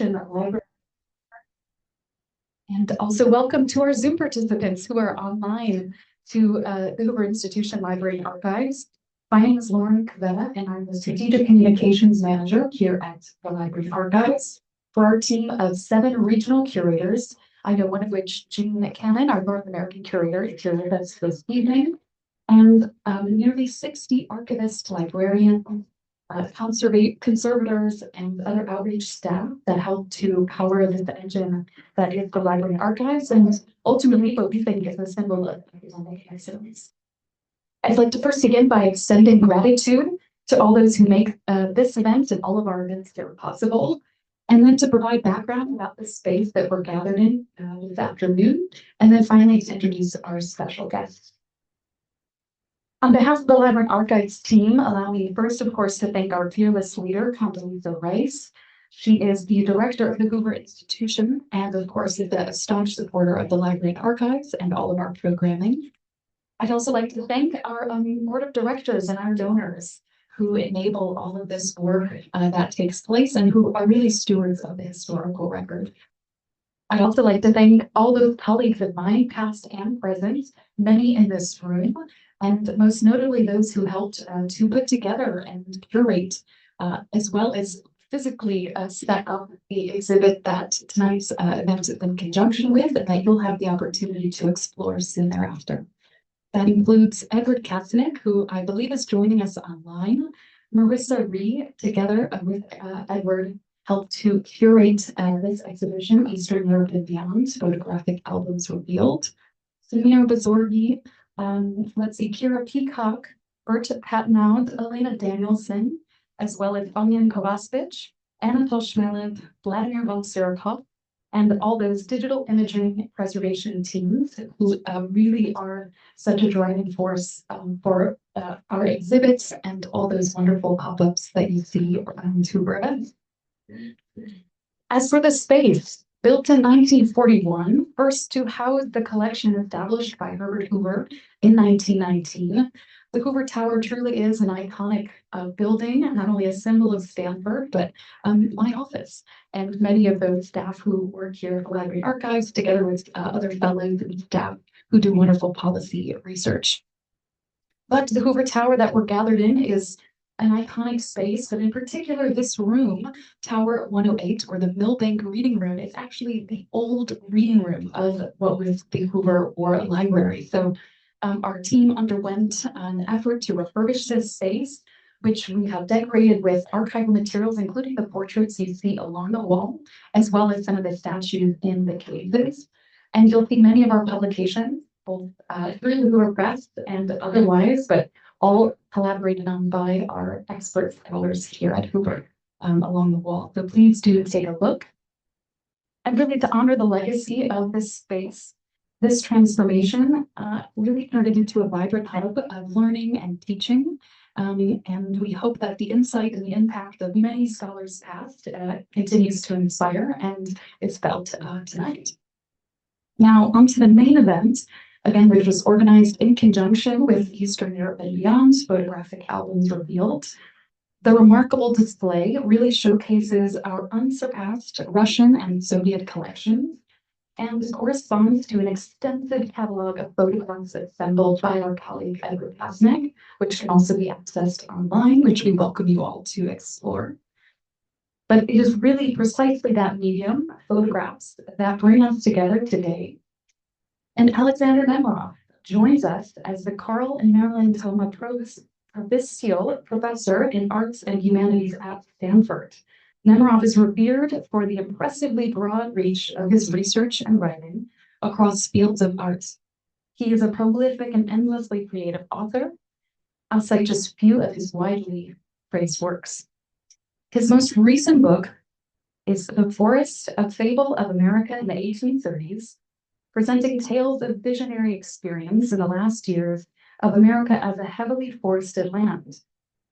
Library. And also welcome to our Zoom participants who are online to the Hoover Institution Library Archives. My name is Lauren Cavetta, and I'm the Strategic Communications Manager here at the Library Archives. For our team of 7 regional curators, I know one of which, Jean Cannon, our North American curator, is here with us this evening, and nearly 60 archivists, librarians, conservators, and other outreach staff that help to power this engine that is the Library Archives, and ultimately what we think is a symbol of academic excellence. I'd like to first begin by extending gratitude to all those who make this event and all of our events here possible, and then to provide background about the space that we're gathered in this afternoon, and then finally to introduce our special guests. On behalf of the Library Archives team, allow me first, of course, to thank our fearless leader, Condoleezza Rice. She is the director of the Hoover Institution and, of course, is a staunch supporter of the Library Archives and all of our programming. I'd also like to thank our board of directors and our donors who enable all of this work that takes place and who are really stewards of the historical record. I'd also like to thank all those colleagues of mine, past and present, many in this room, and most notably those who helped to put together and curate, as well as physically set up the exhibit that tonight's event is in conjunction with, and that you'll have the opportunity to explore soon thereafter. That includes Edward Kastanek, who I believe is joining us online. Marissa Ree, together with Edward, helped to curate this exhibition, Eastern Europe and Beyond, Photographic Albums Revealed. Samir Bazorgi, let's see, Kira Peacock, Bert Patnaud, Elena Danielson, as well as Onion Kovacevic, Anatol Shmelev, Vladimir von Sirikov, and all those digital imaging preservation teams who really are such a driving force for our exhibits and all those wonderful pop-ups that you see around Hoover. As for the space, built in 1941, first to house the collection established by Herbert Hoover in 1919, the Hoover Tower truly is an iconic building, not only a symbol of Stanford, but my office and many of those staff who work here at the Library Archives, together with other fellows and staff who do wonderful policy research. But the Hoover Tower that we're gathered in is an iconic space, but in particular, this room, Tower 108, or the Milbank Reading Room, is actually the old reading room of what was the Hoover War Library. So our team underwent an effort to refurbish this space, which we have decorated with archival materials, including the portraits you see along the wall, as well as some of the statues in the cases. And you'll see many of our publications, both through the Hoover Press and otherwise, but all collaborated on by our expert scholars here at Hoover along the wall. So please do take a look. And really to honor the legacy of this space, this transformation really turned it into a vibrant hub of learning and teaching. And we hope that the insight and the impact of many scholars past continues to inspire and is felt tonight. Now, on to the main event, again, which was organized in conjunction with Eastern Europe and Beyond, Photographic Albums Revealed. The remarkable display really showcases our unsurpassed Russian and Soviet collections and corresponds to an extensive catalog of photographs assembled by our colleague Edward Kastanek, which can also be accessed online, which we welcome you all to explore. But it is really precisely that medium, photographs, that bring us together today. And Alexander Nemerov joins us as the Carl and Marilyn Thoma Provincial Professor in Arts and Humanities at Stanford. Nemerov is revered for the impressively broad reach of his research and writing across fields of art. He is a prolific and endlessly creative author. I'll cite just a few of his widely praised works. His most recent book is The Forest, a Fable of America in the 1830s, presenting tales of visionary experience in the last years of America as a heavily forested land.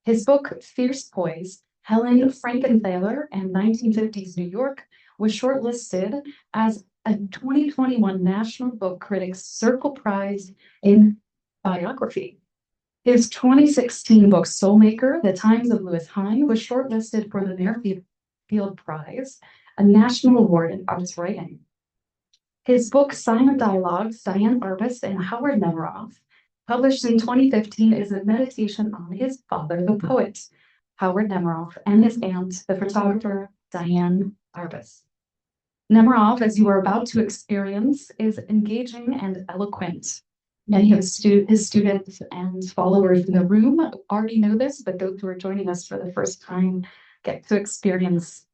His book, Fierce Poise, Helen Frankenthaler and 1950s New York, was shortlisted as a 2021 National Book Critics Circle Prize in Biography. His 2016 book, Soulmaker, The Times of Lewis Hine, was shortlisted for the Merrifield Prize a national award in arts writing. His book, Silent Dialogues, Diane Arbus and Howard Nemerov, published in 2015, is a meditation on his father, the poet, Howard Nemerov, and his aunt, the photographer, Diane Arbus. Nemerov, as you are about to experience, is engaging and eloquent. Many of his students and followers in the room already know this, but those who are joining us for the first time get to experience.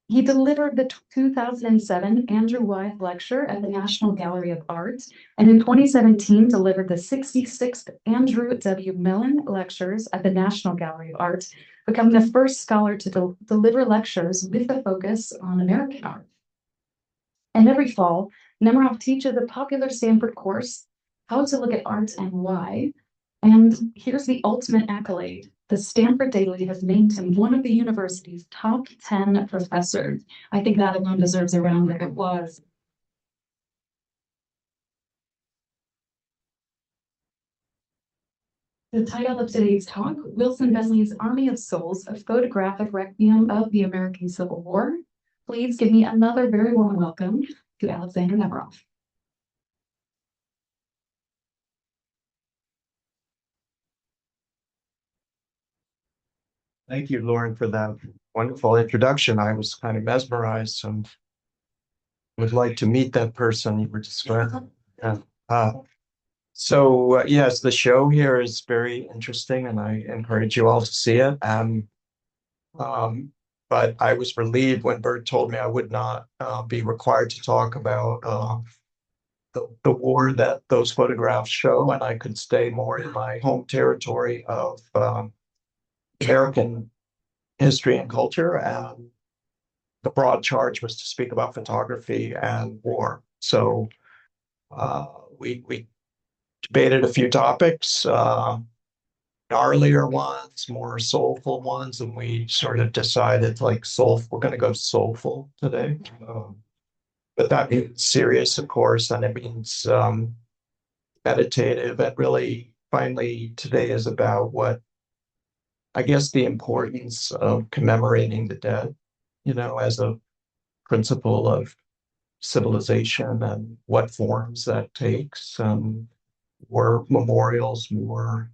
He delivered the 2007 Andrew Wyeth Lecture at the National Gallery of Art, and in 2017 delivered the 66th Andrew W. Mellon Lectures at the National Gallery of Art, becoming the first scholar to deliver lectures with a focus on American art. And every fall, Nemerov teaches a popular Stanford course, How to Look at Art and Why. And here's the ultimate accolade. The Stanford Daily has named him one of the university's top 10 professors. I think that alone deserves a round of applause. The title of today's talk, Wilson Bentley's Army of Souls, a photographic requiem of the American Civil War. Please give me another very warm welcome to Alexander Nemerov. Thank you, Lauren, for that wonderful introduction. I was kind of mesmerized and would like to meet that person you were describing. Yes, the show here is very interesting, and I encourage you all to see it. But I was relieved when Bert told me I would not be required to talk about the war that those photographs show, and I could stay more in my home territory of American history and culture. And the broad charge was to speak about photography and war. So we debated a few topics, gnarlier ones, more soulful ones, and we sort of decided like we're going to go soulful today. But that means serious, of course, and it means meditative. And really, finally, today is about what I guess the importance of commemorating the dead, as a principle of civilization and what forms that takes. More memorials, more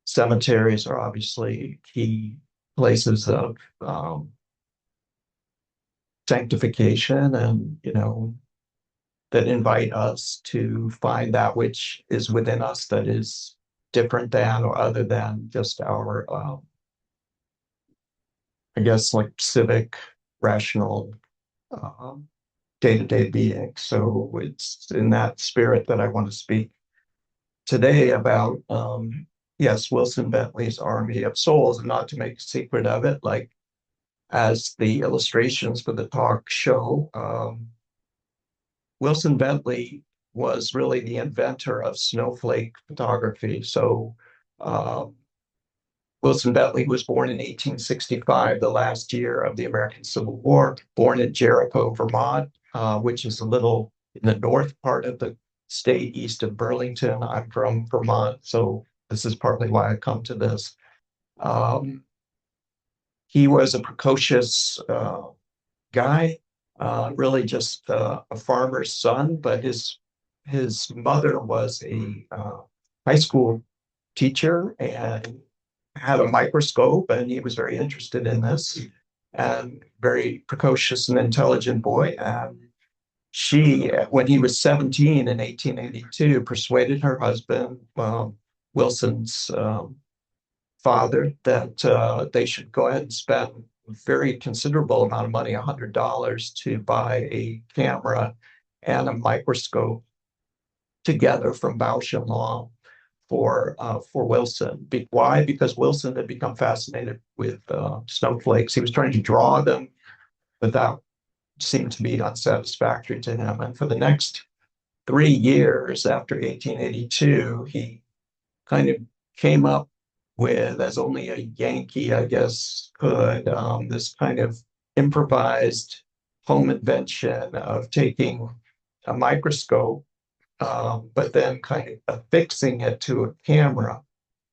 cemeteries are obviously key places of sanctification, and that invite us to find that which is within us that is different than or other than just our I guess like civic, rational, day-to-day being. So it's in that spirit that I want to speak today about, yes, Wilson Bentley's Army of Souls, and not to make a secret of it, like as the illustrations for the talk show, Wilson Bentley was really the inventor of snowflake photography. So Wilson Bentley was born in 1865, the last year of the American Civil War, born in Jericho, Vermont, which is a little in the north part of the state, east of Burlington. I'm from Vermont, so this is partly why I come to this. He was a precocious guy, really just a farmer's son, but his mother was a high school teacher and had a microscope, and he was very interested in this, and very precocious and intelligent boy. And she, when he was 17 in 1882, persuaded her husband, Wilson's father, that they should go ahead and spend a very considerable amount of money, $100, to buy a camera and a microscope together from Bausch and Lomb for Wilson. Why? Because Wilson had become fascinated with snowflakes. He was trying to draw them, but that seemed to be unsatisfactory to him. And for the next 3 years after 1882, he kind of came up with, as only a Yankee, I guess, could, this kind of improvised home invention of taking a microscope, but then kind of affixing it to a camera,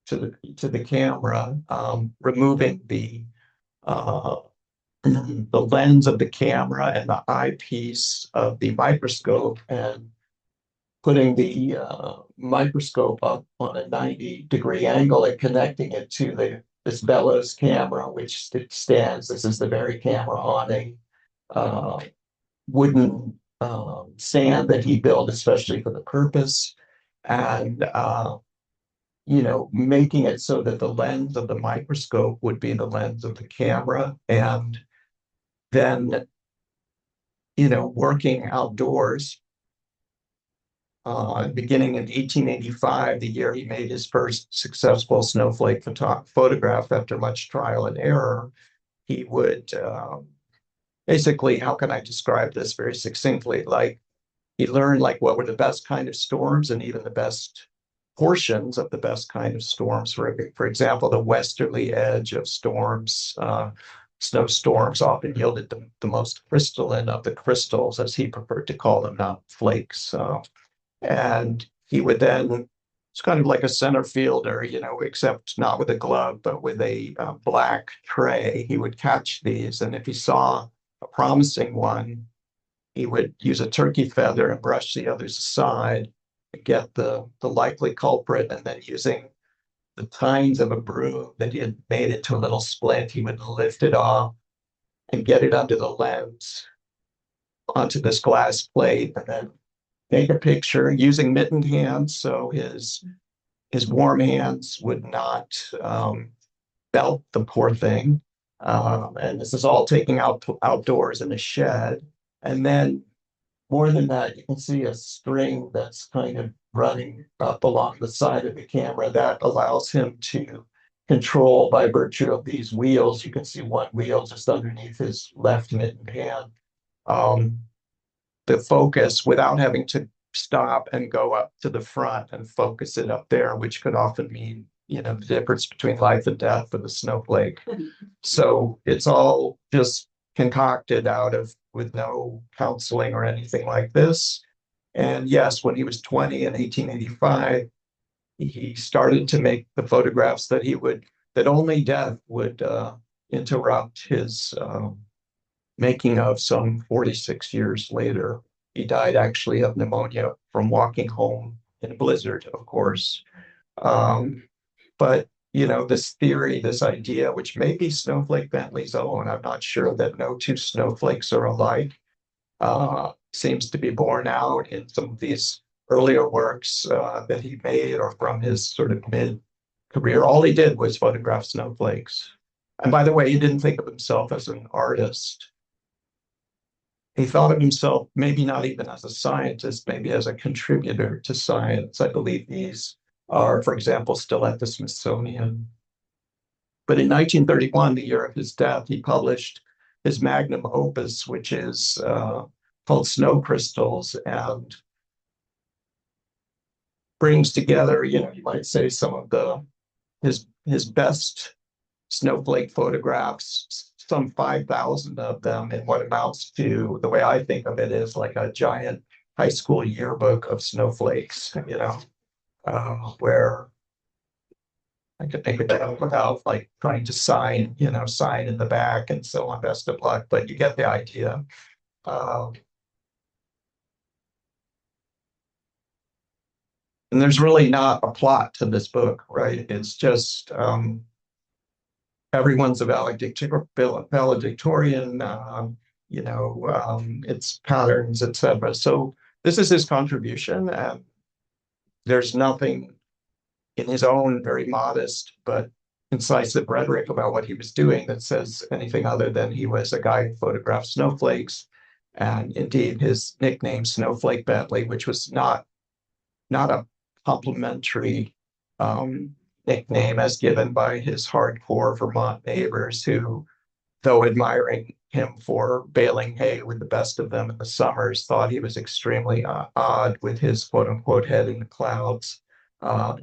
to the camera, removing the the lens of the camera and the eyepiece of the microscope and putting the microscope up on a 90-degree angle and connecting it to this bellows camera, which stands. This is the very camera on a uh, wooden stand that he built especially for the purpose, and making it so that the lens of the microscope would be the lens of the camera, and then working outdoors. Beginning in 1885, the year he made his first successful snowflake photograph after much trial and error, he would basically, how can I describe this very succinctly? Like he learned like what were the best kind of storms and even the best portions of the best kind of storms. For example, the westerly edge of storms, snowstorms often yielded the most crystalline of the crystals, as he preferred to call them, not flakes. And he would then, it's kind of like a center fielder, except not with a glove, but with a black tray. He would catch these. And if he saw a promising one, he would use a turkey feather and brush the others aside to get the likely culprit. And then using the tines of a broom that he had made into a little splint, he would lift it off and get it under the lens onto this glass plate, and then take a picture using mittened hands, so his warm hands would not belt the poor thing. And this is all taking outdoors in a shed. And then more than that, you can see a string that's kind of running up along the side of the camera that allows him to control by virtue of these wheels. You can see one wheel just underneath his left mittened hand. Um, the focus without having to stop and go up to the front and focus it up there, which could often mean, the difference between life and death for the snowflake. So it's all just concocted out of with no counseling or anything like this. And yes, when he was 20 in 1885, he started to make the photographs that only death would interrupt his making of some 46 years later. He died actually of pneumonia from walking home in a blizzard, of course. Um, but, this theory, this idea, which may be Snowflake Bentley's own, I'm not sure that no two snowflakes are alike, seems to be borne out in some of these earlier works that he made or from his sort of mid career. All he did was photograph snowflakes. And by the way, he didn't think of himself as an artist. He thought of himself maybe not even as a scientist, maybe as a contributor to science. I believe these are, for example, still at the Smithsonian. But in 1931, the year of his death, he published his magnum opus, which is called Snow Crystals, and brings together, you might say, some of his best snowflake photographs, some 5,000 of them, in what amounts to, the way I think of it, is like a giant high school yearbook of snowflakes, where I could think of it without like trying to sign in the back and so on, best of luck, but you get the idea. And there's really not a plot to this book, right? It's just everyone's a valedictorian, its patterns, etc. So this is his contribution, and there's nothing in his own very modest but incisive rhetoric about what he was doing that says anything other than he was a guy who photographed snowflakes, and indeed his nickname Snowflake Bentley, which was not a complimentary nickname as given by his hardcore Vermont neighbors who, though admiring him for baling hay with the best of them in the summers, thought he was extremely odd with his quote unquote head in the clouds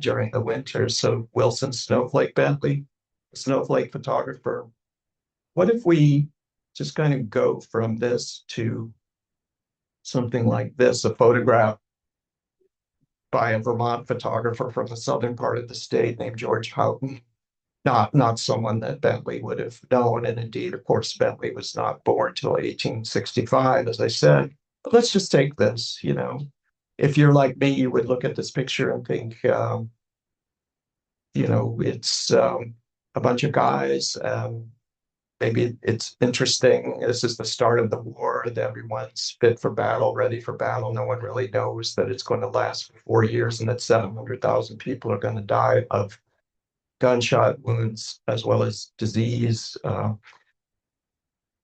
during the winter. So Wilson Snowflake Bentley, snowflake photographer. What if we just kind of go from this to something like this, a photograph by a Vermont photographer from the southern part of the state named George Houghton. not someone that Bentley would have known. And indeed, of course, Bentley was not born till 1865, as I said. But let's just take this, if you're like me, you would look at this picture and think, it's a bunch of guys. Maybe it's interesting. This is the start of the war, and everyone's fit for battle, ready for battle. No one really knows that it's going to last for 4 years and that 700,000 people are going to die of gunshot wounds as well as disease.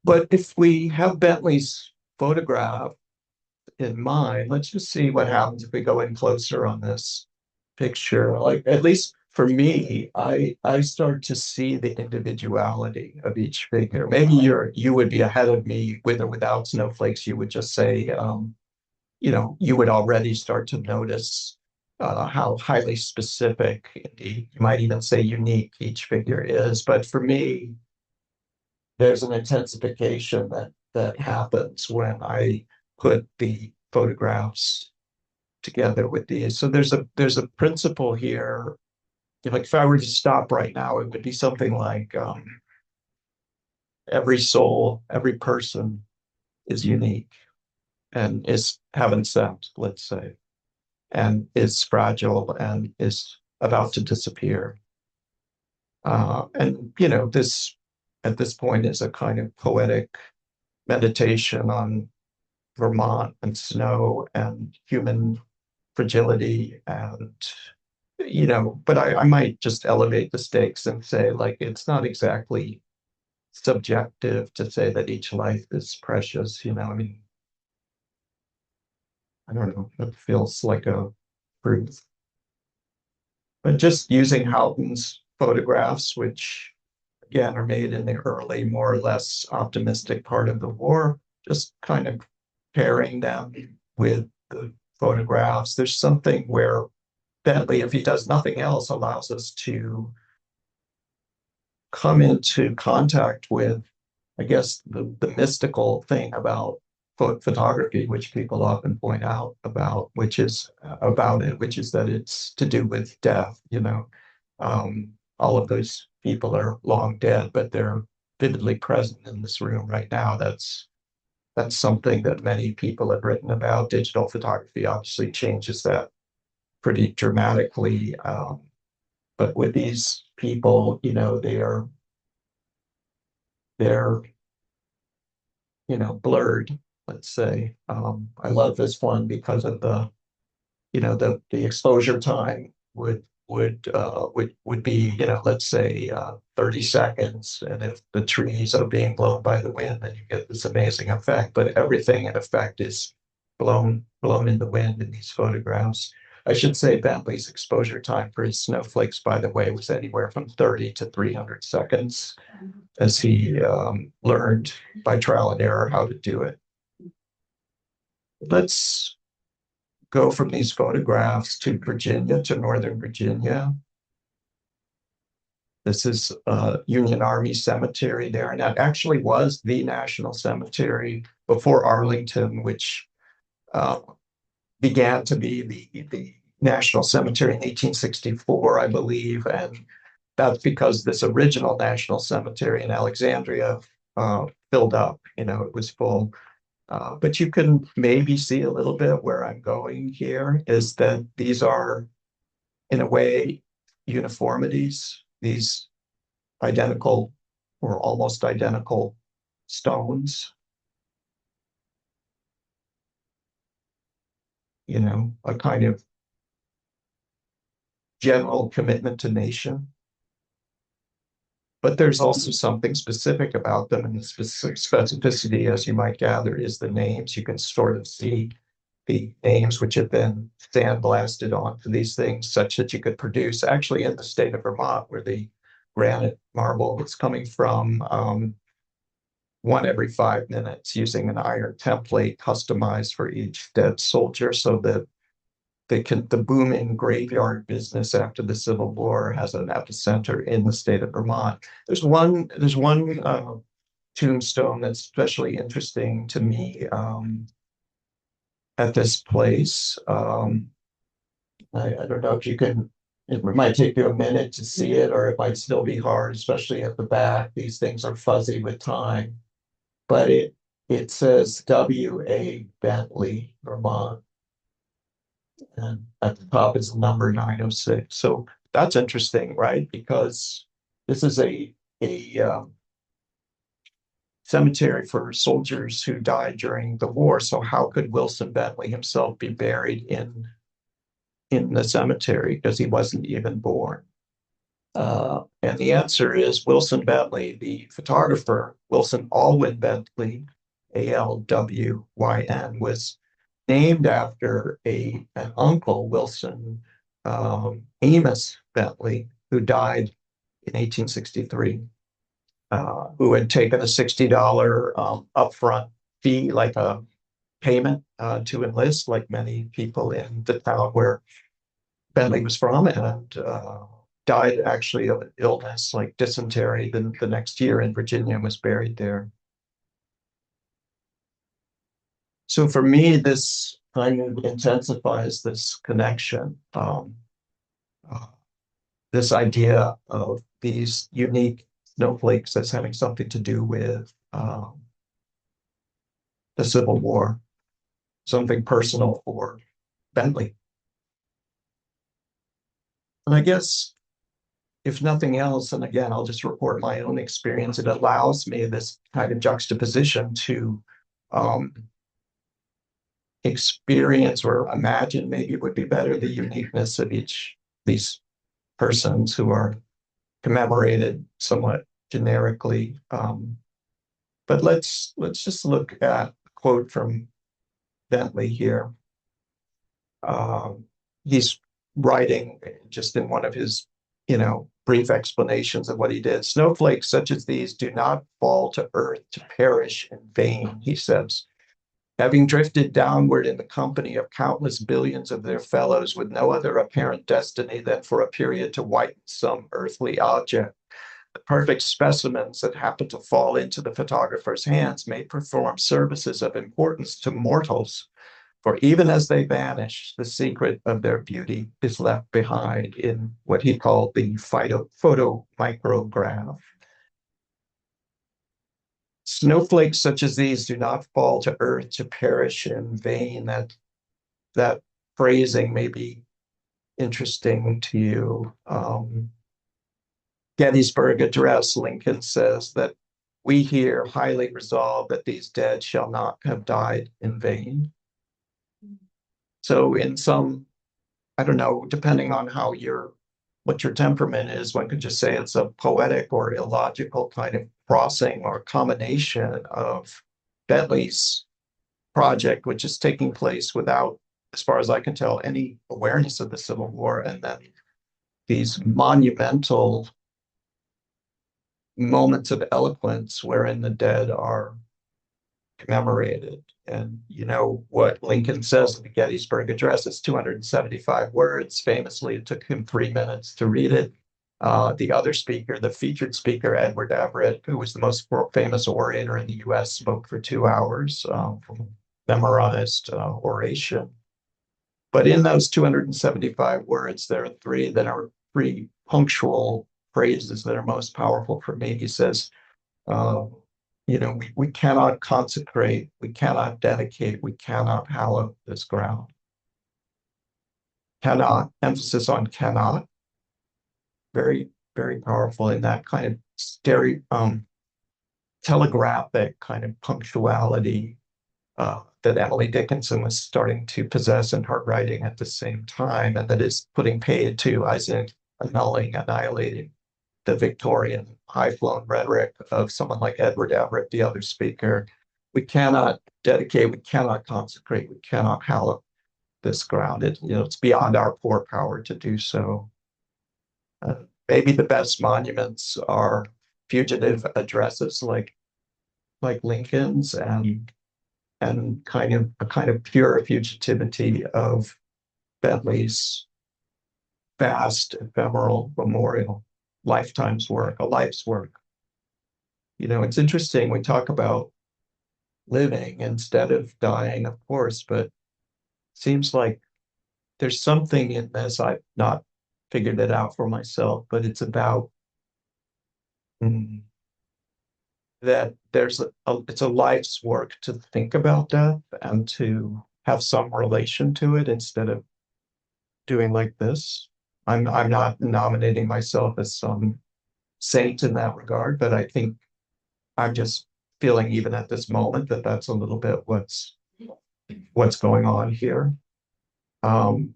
But if we have Bentley's photograph in mind, let's just see what happens if we go in closer on this picture. Like, at least for me, I start to see the individuality of each figure. Maybe you would be ahead of me with or without snowflakes. You would just say, you would already start to notice how highly specific, indeed, you might even say unique each figure is. But for me, there's an intensification that happens when I put the photographs together with these. So there's a principle here. Like if I were to stop right now, it would be something like every soul, every person is unique and is heaven sent, let's say, and is fragile and is about to disappear. And this at this point is a kind of poetic meditation on Vermont and snow and human fragility. And but I might just elevate the stakes and say, like, it's not exactly subjective to say that each life is precious. I mean, I don't know, it feels like a truth. But just using Houghton's photographs, which again are made in the early, more or less optimistic part of the war, just kind of pairing them with the photographs. There's something where Bentley, if he does nothing else, allows us to come into contact with, I guess, the mystical thing about photography, which people often point out about, which is that it's to do with death. All of those people are long dead, but they're vividly present in this room right now. That's something that many people have written about. Digital photography obviously changes that pretty dramatically. But with these people, they're blurred, let's say. I love this one because of the exposure time would be, let's say 30 seconds. And if the trees are being blown by the wind, then you get this amazing effect. But everything in effect is blown in the wind in these photographs. I should say Bentley's exposure time for his snowflakes, by the way, was anywhere from 30 to 300 seconds as he learned by trial and error how to do it. Let's go from these photographs to Virginia, to Northern Virginia. This is Union Army Cemetery there, and that actually was the national cemetery before Arlington, which began to be the national cemetery in 1864, I believe, and that's because this original national cemetery in Alexandria filled up. It was full. But you can maybe see a little bit where I'm going here is that these are, in a way, uniformities, these identical or almost identical stones, a kind of general commitment to nation. But there's also something specific about them, and the specificity, as you might gather, is the names. You can sort of see the names which have been sandblasted onto these things such that you could produce, actually in the state of Vermont, where the granite marble is coming from, one every 5 minutes using an iron template customized for each dead soldier, so that the booming graveyard business after the Civil War has an epicenter in the state of Vermont. There's one tombstone that's especially interesting to me at this place. I don't know if you can It might take you a minute to see it, or it might still be hard, especially at the back. These things are fuzzy with time. But it says W.A. Bentley, Vermont, and at the top is the number 906. So that's interesting, right? Because this is a cemetery for soldiers who died during the war. So how could Wilson Bentley himself be buried in the cemetery because he wasn't even born? And the answer is Wilson Bentley, the photographer, Wilson Alwyn Bentley, Alwyn, was named after an uncle, Wilson Amos Bentley, who died in 1863, who had taken a $60 upfront fee, like a payment to enlist, like many people in the town where Bentley was from, and died actually of an illness like dysentery the next year in Virginia and was buried there. So for me, this kind of intensifies this connection, uh, this idea of these unique snowflakes as having something to do with the Civil War, something personal for Bentley. And I guess if nothing else, and again, I'll just report my own experience, it allows me this kind of juxtaposition to um, experience or imagine, maybe it would be better, the uniqueness of each these persons who are commemorated somewhat generically. But let's just look at a quote from Bentley here. He's writing just in one of his, brief explanations of what he did. Snowflakes such as these do not fall to earth to perish in vain, he says. Having drifted downward in the company of countless billions of their fellows with no other apparent destiny than for a period to whiten some earthly object, the perfect specimens that happen to fall into the photographer's hands may perform services of importance to mortals, for even as they vanish, the secret of their beauty is left behind in what he called the photo micrograph. Snowflakes such as these do not fall to earth to perish in vain. That phrasing may be interesting to you. Gettysburg Address, Lincoln says that we here highly resolve that these dead shall not have died in vain. So in some, I don't know, depending on what your temperament is, one could just say it's a poetic or illogical kind of crossing or combination of Bentley's project, which is taking place without, as far as I can tell, any awareness of the Civil War, and then these monumental moments of eloquence wherein the dead are commemorated. And you know what Lincoln says in the Gettysburg Address is 275 words. Famously, it took him 3 minutes to read it. The other speaker, the featured speaker, Edward Everett, who was the most famous orator in the US, spoke for 2 hours, memorized oration. But in those 275 words, there are three punctual phrases that are most powerful for me. He says, we cannot consecrate, we cannot dedicate, we cannot hallow this ground. Cannot, emphasis on cannot. Very, very powerful in that kind of telegraphic kind of punctuality that Emily Dickinson was starting to possess in her writing at the same time, and that is putting paid to, as in annihilating the Victorian high-flown rhetoric of someone like Edward Everett, the other speaker. We cannot dedicate, we cannot consecrate, we cannot hallow this ground. It's beyond our poor power to do so. Maybe the best monuments are fugitive addresses like Lincoln's, and kind of a kind of pure fugitivity of Bentley's vast ephemeral memorial, lifetime's work, a life's work. It's interesting. We talk about living instead of dying, of course, but seems like there's something in this I've not figured it out for myself, but it's about mm, that it's a life's work to think about death and to have some relation to it instead of doing like this. I'm not nominating myself as some saint in that regard, but I think I'm just feeling even at this moment that that's a little bit what's going on here. Um,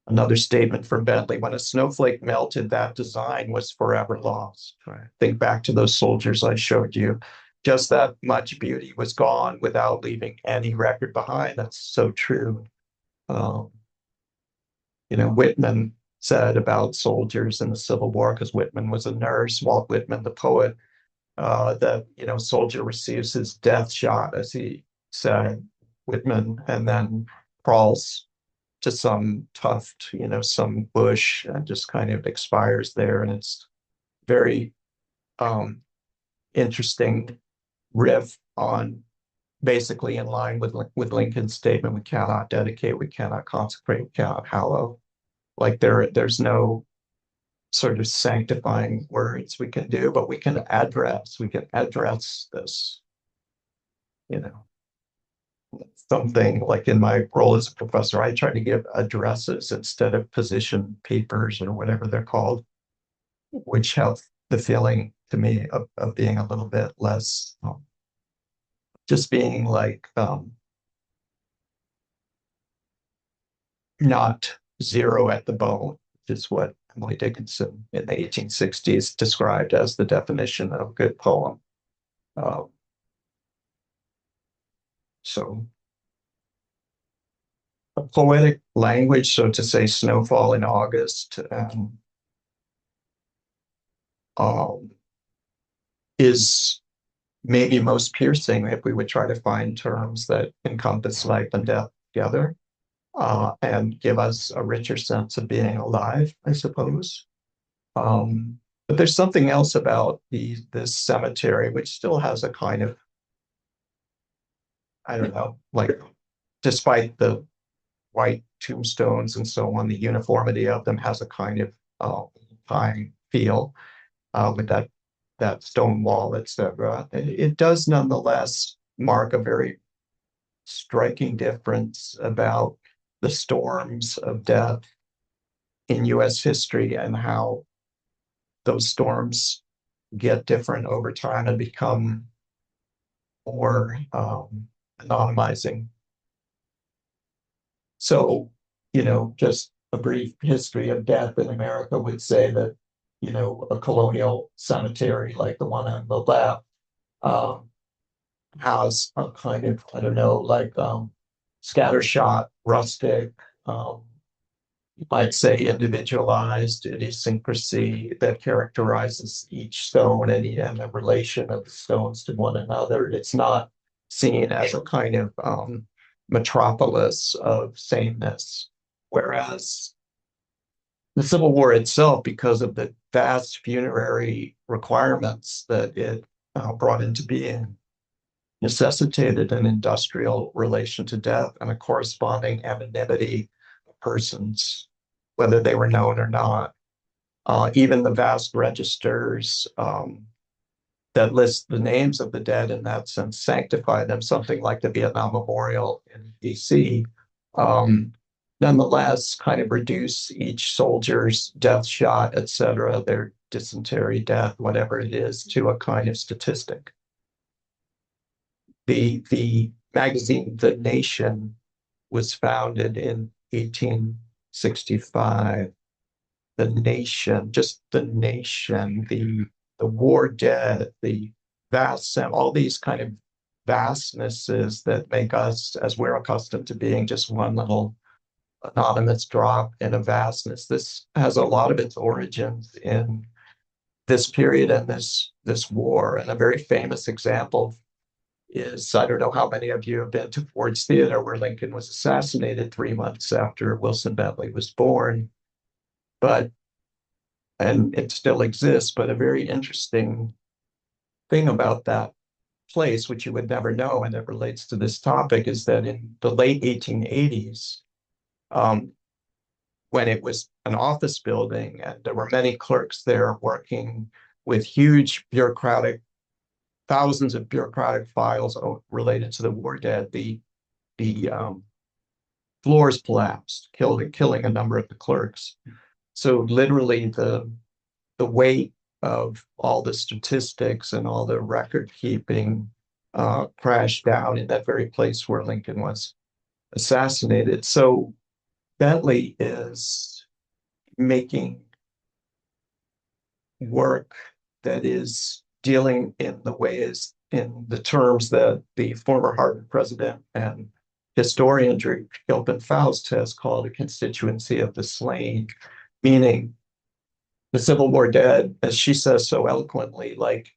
Another statement from Bentley: when a snowflake melted, that design was forever lost. Right. Think back to those soldiers I showed you. Just that much beauty was gone without leaving any record behind. That's so true. Um, Whitman said about soldiers in the Civil War, because Whitman was a nurse, Walt Whitman, the poet, that, soldier receives his death shot, as he said, Whitman, and then crawls to some tuft, some bush, and just kind of expires there. And it's very interesting riff on basically in line with Lincoln's statement: we cannot dedicate, we cannot consecrate, we cannot hallow. Like there's no sort of sanctifying words we can do, but we can address this, you know. Something like in my role as a professor, I try to give addresses instead of position papers or whatever they're called, which have the feeling to me of being a little bit less just being like not zero at the bone, which is what Emily Dickinson in the 1860s described as the definition of a good poem. Uh, so a poetic language, so to say, snowfall in August, is maybe most piercing if we would try to find terms that encompass life and death together, and give us a richer sense of being alive, I suppose. But there's something else about this cemetery, which still has a kind of, I don't know, like, despite the white tombstones and so on, the uniformity of them has a kind of time feel, with that stone wall, etc. It does nonetheless mark a very striking difference about the storms of death in U.S. history and how those storms get different over time and become more anonymizing. So, just a brief history of death in America would say that, a colonial cemetery like the one on the left um, has a kind of, I don't know, like scattershot, rustic, you might say individualized idiosyncrasy that characterizes each stone and the relation of the stones to one another. It's not seen as a kind of metropolis of sameness. Whereas the Civil War itself, because of the vast funerary requirements that it brought into being, necessitated an industrial relation to death and a corresponding anonymity of persons, whether they were known or not. Even the vast registers that list the names of the dead in that sense sanctify them, something like the Vietnam Memorial in DC, nonetheless kind of reduce each soldier's death shot, et cetera, their dysentery death, whatever it is, to a kind of statistic. The magazine The Nation was founded in 1865. The Nation, just the Nation, the war dead, the vast, all these kind of vastnesses that make us, as we're accustomed to being, just one little anonymous drop in a vastness. This has a lot of its origins in this period and this war. And a very famous example is, I don't know how many of you have been to Ford's Theater, where Lincoln was assassinated 3 months after Wilson Bentley was born. And it still exists, but a very interesting thing about that place, which you would never know, and it relates to this topic, is that in the late 1880s, when it was an office building, and there were many clerks there working with huge bureaucratic, thousands of bureaucratic files related to the war dead. The floors collapsed, killing a number of the clerks. So literally the weight of all the statistics and all the record keeping crashed down in that very place where Lincoln was assassinated. So Bentley is making work that is dealing in the ways, in the terms that the former Harvard president and historian Drew Gilpin Faust has called a constituency of the slain, meaning the Civil War dead, as she says so eloquently, like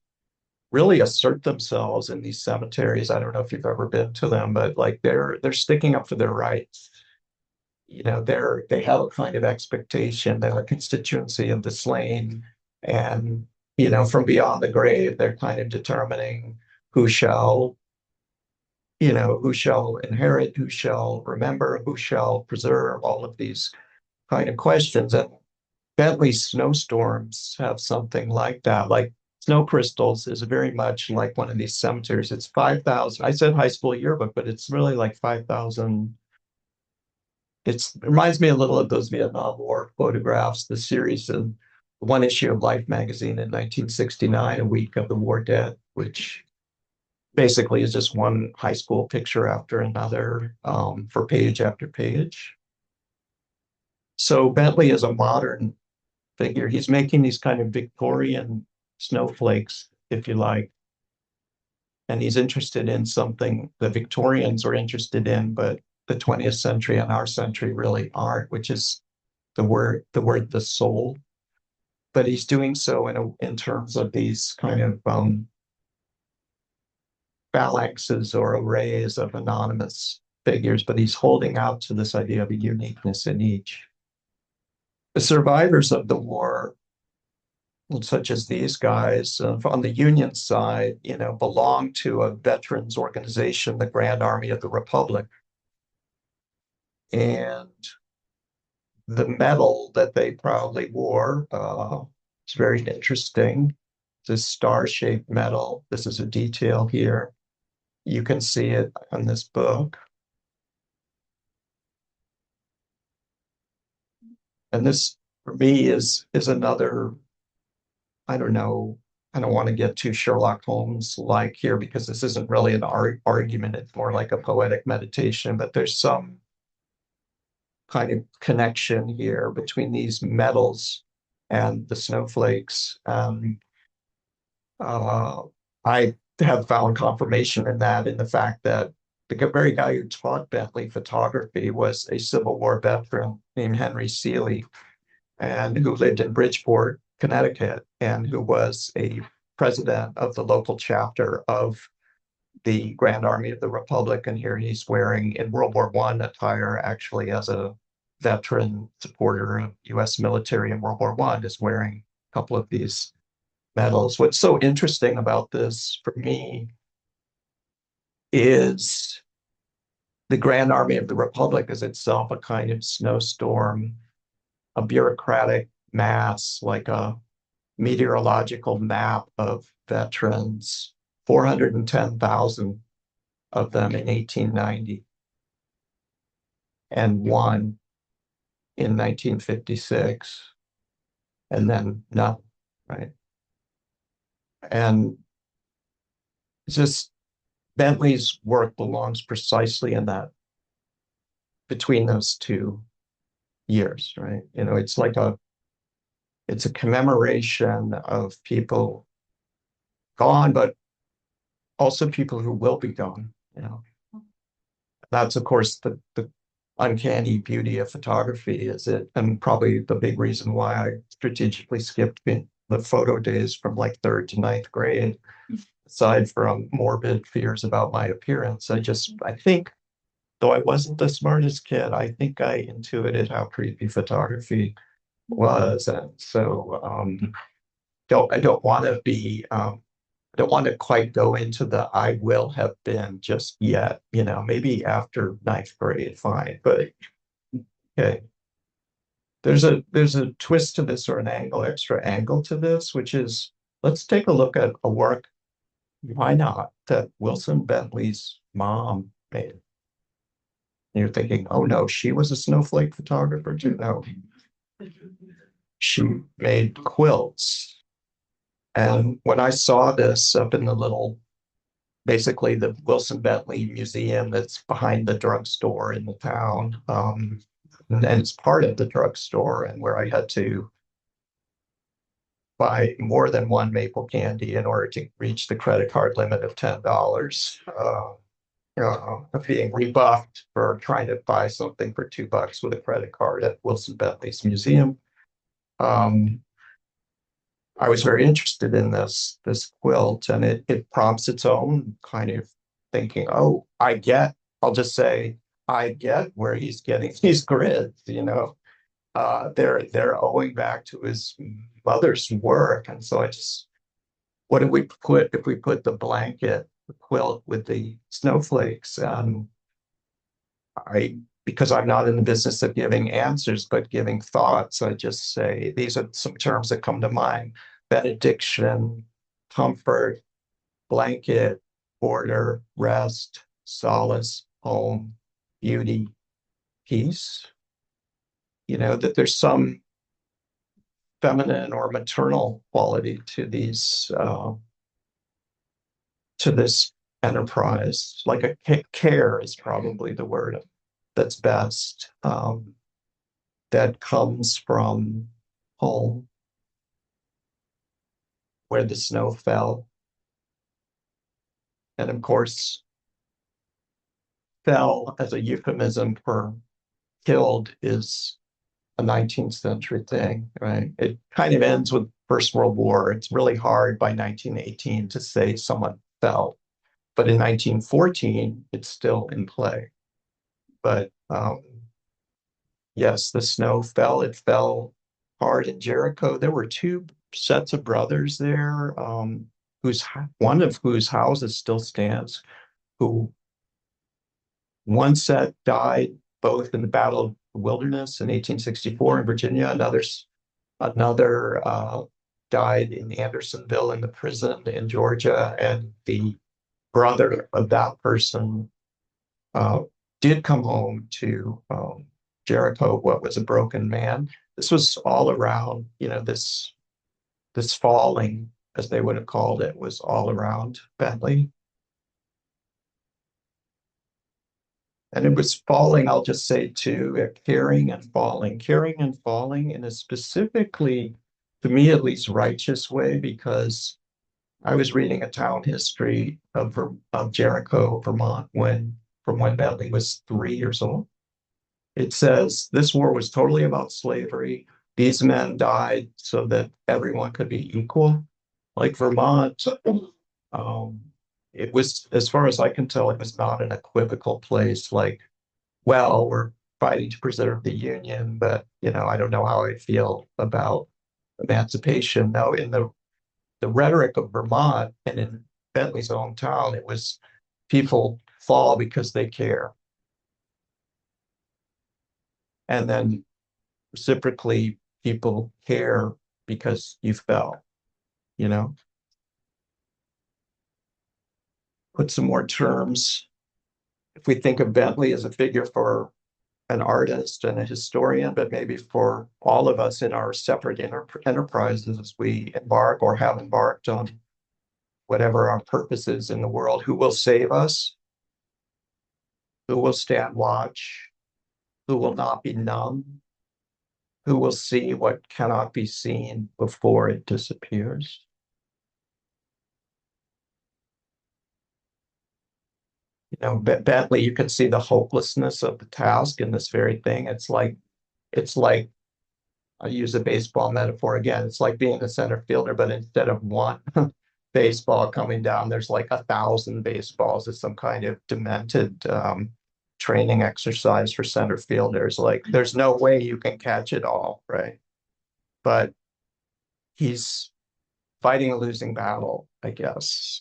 really assert themselves in these cemeteries. I don't know if you've ever been to them, but like they're sticking up for their rights. You know, they have a kind of expectation. They're a constituency of the slain, and you know, from beyond the grave, they're kind of determining who shall, you know, who shall inherit, who shall remember, who shall preserve, all of these kind of questions. And Bentley snowstorms have something like that. Like Snow Crystals is very much like one of these cemeteries. It's 5,000. I said high school yearbook, but it's really like 5,000. It reminds me a little of those Vietnam War photographs, the series of one issue of Life magazine in 1969, a week of the war dead, which basically is just one high school picture after another, for page after page. So Bentley is a modern figure. He's making these kind of Victorian snowflakes, if you like. And he's interested in something the Victorians were interested in, but the 20th century and our century really aren't, which is the soul. But he's doing so in terms of these kind of phalanxes or arrays of anonymous figures, but he's holding out to this idea of a uniqueness in each. The survivors of the war, such as these guys on the Union side, you know, belong to a veterans organization, the Grand Army of the Republic. And the medal that they proudly wore is very interesting. It's a star-shaped medal. This is a detail here. You can see it on this book. And this, for me, is another, I don't know, I don't want to get too Sherlock Holmes-like here because this isn't really an argument. It's more like a poetic meditation, but there's some kind of connection here between these metals and the snowflakes. I have found confirmation in that, in the fact that the very guy who taught Bentley photography was a Civil War veteran named Henry Seeley, and who lived in Bridgeport, Connecticut, and who was a president of the local chapter of the Grand Army of the Republic. And here he's wearing, in World War I attire, actually as a veteran supporter of US military in World War I, is wearing a couple of these medals. What's so interesting about this for me is the Grand Army of the Republic is itself a kind of snowstorm, a bureaucratic mass, like a meteorological map of veterans, 410,000 of them in 1890, and one in 1956, and then none, right? And just Bentley's work belongs precisely in that, between those two years, right? You know, it's a commemoration of people gone, but also people who will be gone, you know. That's, of course, the uncanny beauty of photography, is it, and probably the big reason why I strategically skipped the photo days from like third to ninth grade, aside from morbid fears about my appearance. I think, though I wasn't the smartest kid, I think I intuited how creepy photography was. And so I don't want to be, I don't want to quite go into the I will have been just yet, you know, maybe after ninth grade, fine, but okay. there's a twist to this, or an extra angle to this, which is, let's take a look at a work, why not, that Wilson Bentley's mom made. And you're thinking, oh no, she was a snowflake photographer too. No, she made quilts. And when I saw this up in the little, basically the Wilson Bentley Museum that's behind the drugstore in the town, and it's part of the drugstore, and where I had to buy more than one maple candy in order to reach the credit card limit of $10. Being rebuffed for trying to buy something for $2 with a credit card at Wilson Bentley's museum. I was very interested in this quilt, and it prompts its own kind of thinking. Oh, I'll just say, I get where he's getting these grids, they're owing back to his mother's work. And so what do we put if we put the quilt with the snowflakes? Because I'm not in the business of giving answers, but giving thoughts, I just say these are some terms that come to mind: benediction, comfort, blanket, order, rest, solace, home, beauty, peace. That there's some feminine or maternal quality to this enterprise. Like a care is probably the word that's best, that comes from home, where the snow fell. And of course, fell as a euphemism for killed is a 19th century thing, right? It kind of ends with First World War. It's really hard by 1918 to say someone fell. But in 1914, it's still in play. But yes, the snow fell. It fell hard in Jericho. There were two sets of brothers there, one of whose houses still stands, who one set died both in the Battle of the Wilderness in 1864 in Virginia. Another died in Andersonville in the prison in Georgia, and the brother of that person did come home to Jericho, what was a broken man. This was all around, this falling, as they would have called it, was all around Bentley. And it was falling, I'll just say too, caring and falling in a specifically, to me at least, righteous way, because I was reading a town history of Jericho, Vermont, from when Bentley was 3 years old. It says this war was totally about slavery. These men died so that everyone could be equal. Like Vermont, it was, as far as I can tell, it was not an equivocal place like, well, we're fighting to preserve the Union, but I don't know how I feel about emancipation. No, in the rhetoric of Vermont and in Bentley's hometown, it was people fall because they care. And then reciprocally, people care because you fell, Put some more terms. If we think of Bentley as a figure for an artist and a historian, but maybe for all of us in our separate enterprises as we embark or have embarked on whatever our purpose is in the world, who will save us, who will stand watch, who will not be numb, who will see what cannot be seen before it disappears. Bentley, you can see the hopelessness of the task in this very thing. It's like I use a baseball metaphor again. It's like being a center fielder, but instead of one baseball coming down, there's like 1,000 baseballs. It's some kind of demented training exercise for center fielders. Like there's no way you can catch it all, right? But he's fighting a losing battle, I guess,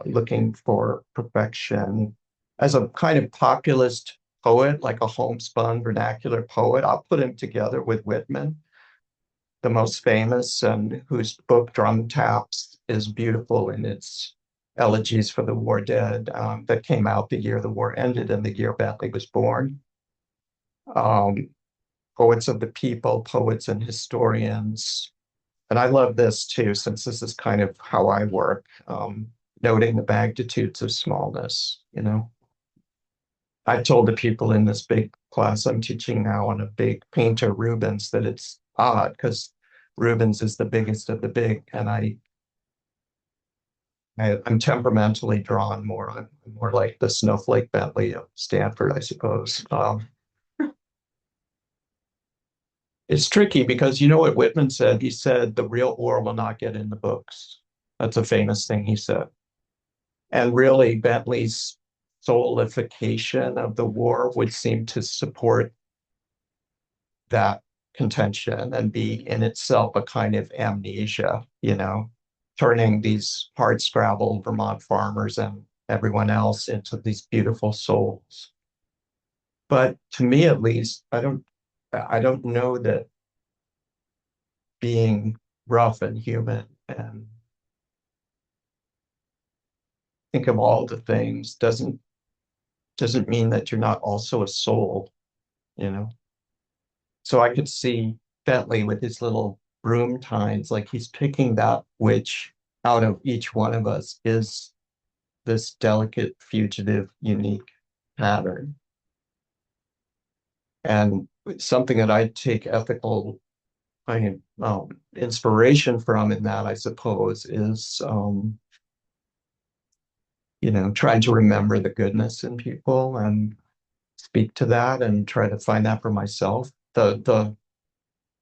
looking for perfection as a kind of populist poet, like a homespun vernacular poet. I'll put him together with Whitman, the most famous, and whose book Drum Taps is beautiful in its elegies for the war dead, that came out the year the war ended and the year Bentley was born. Um, Poets of the people, poets and historians. And I love this too, since this is kind of how I work, noting the magnitudes of smallness, you know. I told the people in this big class I'm teaching now on a big painter, Rubens, that it's odd because Rubens is the biggest of the big, and I'm temperamentally drawn more. I'm more like the snowflake Bentley of Stanford, I suppose. It's tricky because you know what Whitman said? He said the real war will not get in the books. That's a famous thing he said. And really, Bentley's soulification of the war would seem to support that contention and be in itself a kind of amnesia, you know, turning these hardscrabble Vermont farmers and everyone else into these beautiful souls. But to me, at least, I don't know that being rough and human and think of all the things doesn't mean that you're not also a soul, you know. So I could see Bentley with his little broom tines, like he's picking that which out of each one of us is this delicate, fugitive, unique pattern. And something that I take ethical inspiration from in that, I suppose, is trying to remember the goodness in people and speak to that and try to find that for myself. The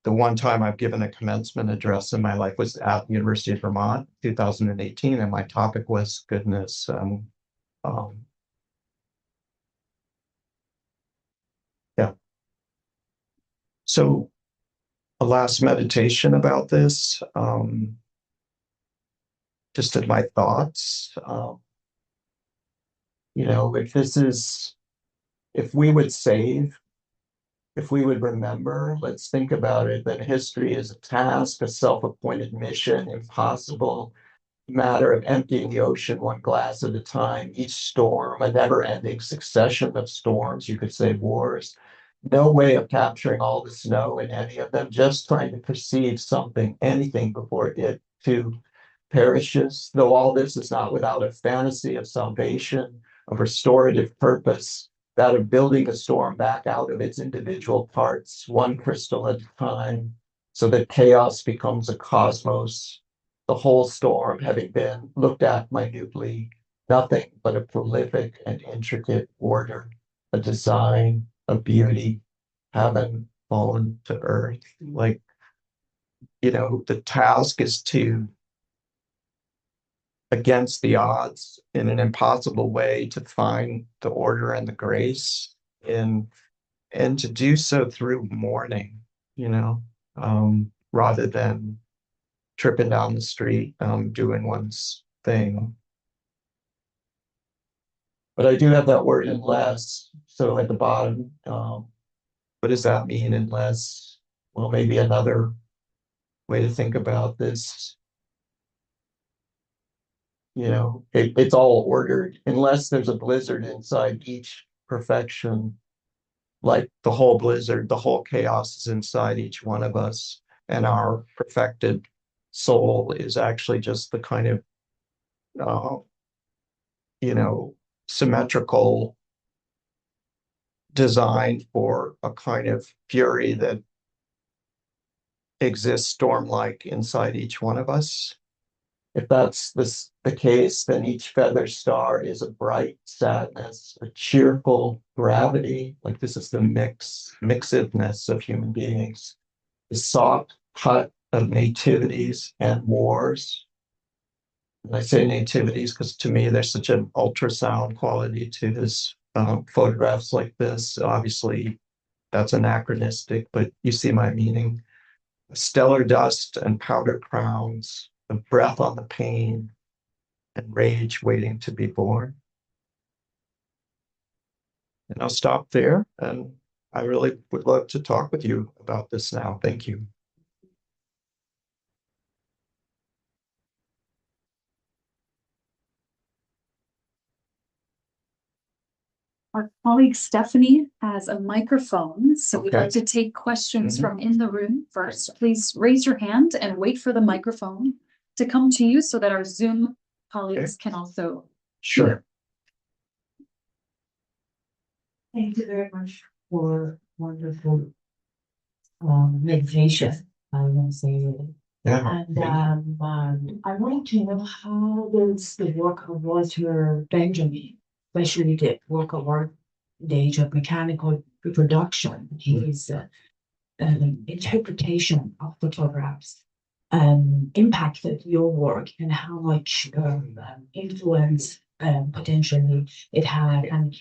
one time I've given a commencement address in my life was at the University of Vermont, 2018, and my topic was goodness. Um, yeah. So a last meditation about this, just in my thoughts. If we would save, if we would remember, let's think about it, that history is a task, a self-appointed mission, impossible matter of emptying the ocean one glass at a time, each storm, a never-ending succession of storms, you could say wars. No way of capturing all the snow in any of them, just trying to perceive something, anything before it too perishes, though all this is not without a fantasy of salvation, of restorative purpose, that of building a storm back out of its individual parts, one crystal at a time, so that chaos becomes a cosmos, the whole storm having been looked at minutely, nothing but a prolific and intricate order, a design, a beauty, having fallen to earth. Like, the task is to, against the odds, in an impossible way, to find the order and the grace, and to do so through mourning, rather than tripping down the street, doing one's thing. But I do have that word unless. So at the bottom, what does that mean unless? Well, maybe another way to think about this, it's all ordered unless there's a blizzard inside each perfection, like the whole blizzard, the whole chaos is inside each one of us. And our perfected soul is actually just the kind of, uh, symmetrical design for a kind of fury that exists storm-like inside each one of us. If that's the case, then each feather star is a bright sadness, a cheerful gravity. Like this is the mixedness of human beings, the soft cut of nativities and wars. And I say nativities because to me there's such an ultrasound quality to his photographs like this. Obviously, that's anachronistic, but you see my meaning. Stellar dust and powder crowns, a breath on the pane, and rage waiting to be born. And I'll stop there. And I really would love to talk with you about this now. Thank you. Our colleague Stephanie has a microphone, so we'd Okay. like to take questions Mhm. from in the room first. Please raise your hand and wait for the microphone to come to you so that our Zoom colleagues can also. Sure. Thank you very much for wonderful meditation. I will say it. Yeah. And I want to know how does the work of Walter Benjamin, especially the work of art, the age of mechanical reproduction, his interpretation of photographs, impacted your work and how much influence potentially it had, and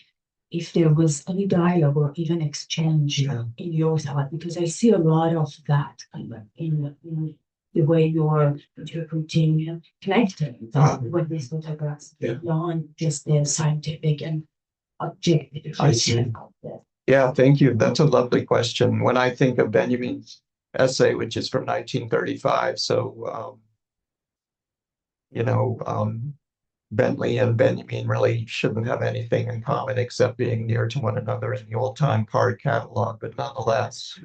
if there was any dialogue or even exchange in your thought, because I see a lot of that in the way you're interpreting, connecting with these photographs beyond just the scientific and objective. I see. Yeah, thank you. That's a lovely question. When I think of Benjamin's essay, which is from 1935, so Bentley and Benjamin really shouldn't have anything in common except being near to one another in the old-time card catalog, but nonetheless,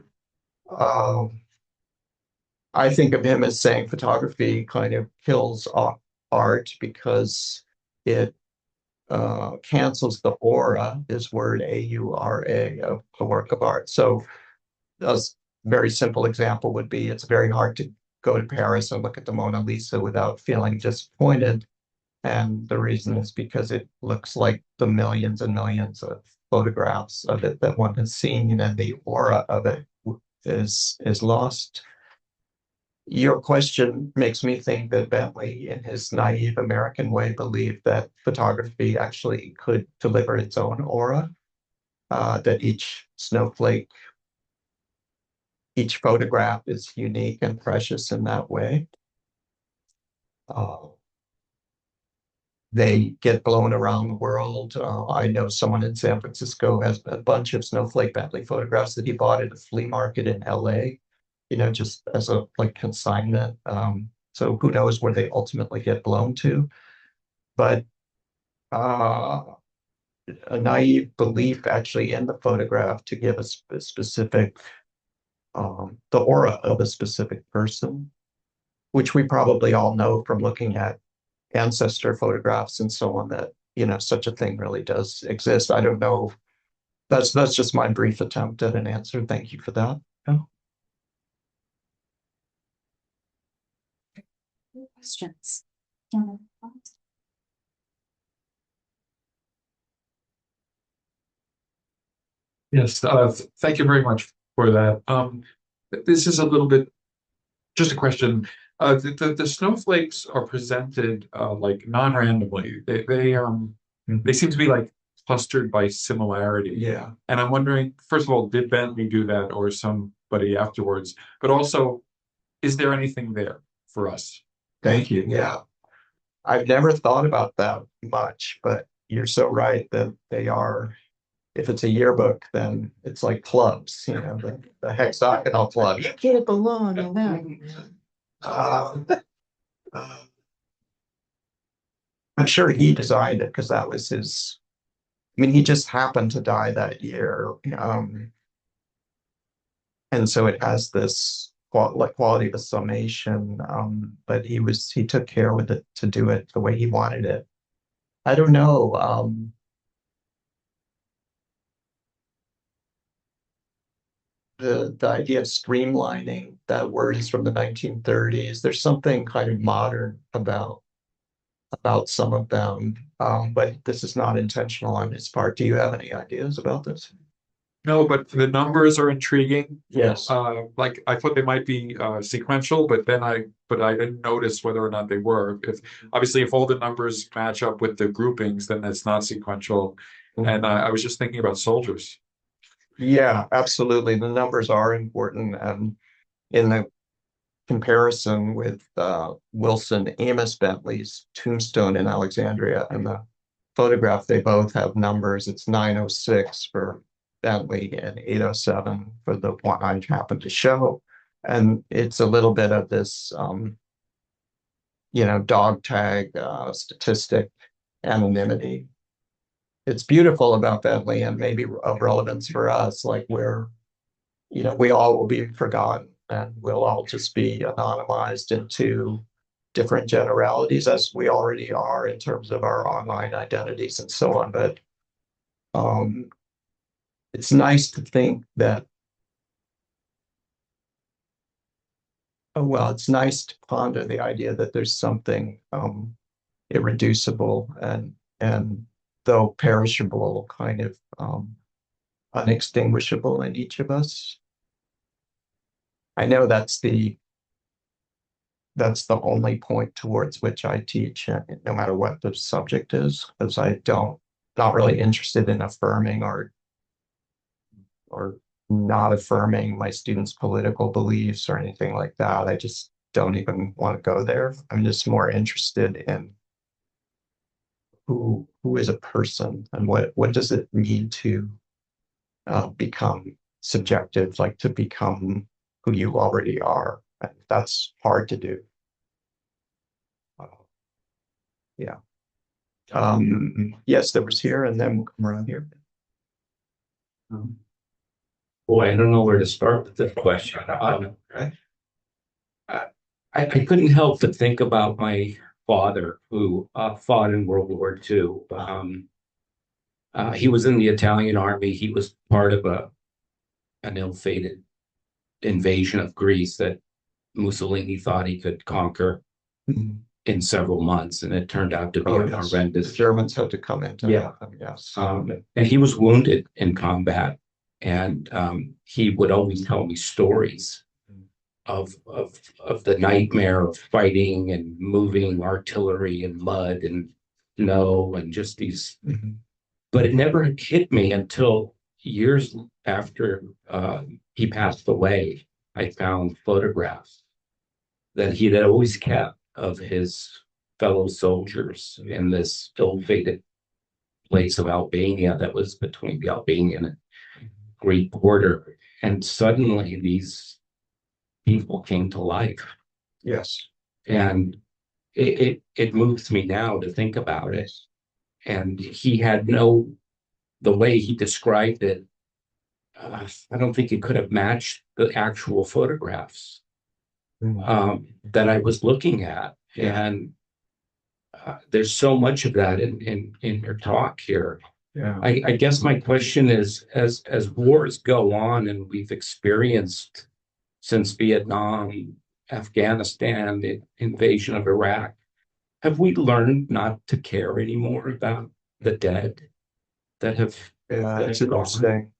I think of him as saying photography kind of kills art because it cancels the aura, this word A-U-R-A, of the work of art. So a very simple example would be it's very hard to go to Paris and look at the Mona Lisa without feeling disappointed. And the reason is because it looks like the millions and millions of photographs of it that one has seen, and the aura of it is lost. Your question makes me think that Bentley, in his naive American way, believed that photography actually could deliver its own aura, that each snowflake, each photograph is unique and precious in that way. They get blown around the world. I know someone in San Francisco has a bunch of snowflake Bentley photographs that he bought at a flea market in LA, just as a consignment. So who knows where they ultimately get blown to. But a naive belief actually in the photograph to give a specific, the aura of a specific person, which we probably all know from looking at ancestor photographs and so on, that such a thing really does exist. I don't know. That's just my brief attempt at an answer. Thank you for that. Yeah. Questions? Yes, thank you very much for that. This is a little bit just a question. The snowflakes are presented like non-randomly. They seem to be like clustered by similarity. Yeah. And I'm wondering, first of all, did Bentley do that or somebody afterwards? But also, is there anything there for us? Thank you. Yeah. I've never thought about that much, but you're so right that they are. If it's a yearbook, then it's like clubs, the hexagonal club. You can't belong in that. I'm sure he designed it because that was his. I mean, he just happened to die that year, and so it has this quality of a summation. But he took care with it to do it the way he wanted it. I don't know. The idea of streamlining, that word is from the 1930s. There's something kind of modern about some of them, but this is not intentional on his part. Do you have any ideas about this? No, but the numbers are intriguing. Yes. Like I thought they might be sequential, but I didn't notice whether or not they were. If all the numbers match up with the groupings, then it's not sequential. Mm-hmm. And I was just thinking about soldiers. Yeah, absolutely. The numbers are important, and in the comparison with Wilson Amos Bentley's tombstone in Alexandria and the photograph, they both have numbers. It's 906 for Bentley and 807 for the one I happened to show. And it's a little bit of this, dog tag statistic anonymity. It's beautiful about Bentley and maybe of relevance for us, like where, we all will be forgotten and we'll all just be anonymized into different generalities as we already are in terms of our online identities and so on. But it's nice to think that, it's nice to ponder the idea that there's something irreducible and though perishable, kind of unextinguishable in each of us. I know that's the only point towards which I teach, no matter what the subject is, because not really interested in affirming or not affirming my students' political beliefs or anything like that. I just don't even want to go there. I'm just more interested in who is a person and what does it mean to become subjective, like to become who you already are. And that's hard to do. Yeah. Yes, that was here, and then we'll come around here. Boy, I don't know where to start with this question. I couldn't help but think about my father, who fought in World War II. He was in the Italian army. He was part of an ill-fated invasion of Greece that Mussolini thought he could conquer in several months, and it turned out to be horrendous. The Germans had to come into that, yes. And he was wounded in combat, and he would always tell me stories of the nightmare of fighting and moving artillery and mud and snow and just these. But it never hit me until years after he passed away. I found photographs that he had always kept of his fellow soldiers in this ill-fated place of Albania that was between the Albanian and Greek border. And suddenly these people came to life. Yes. And it moves me now to think about it. And he had the way he described it, I don't think it could have matched the actual photographs that I was looking at. And there's so much of that in your talk here. Yeah. I guess my question is, as wars go on and we've experienced since Vietnam, Afghanistan, the invasion of Iraq, have we learned not to care anymore about the dead that have? Yeah, that's interesting.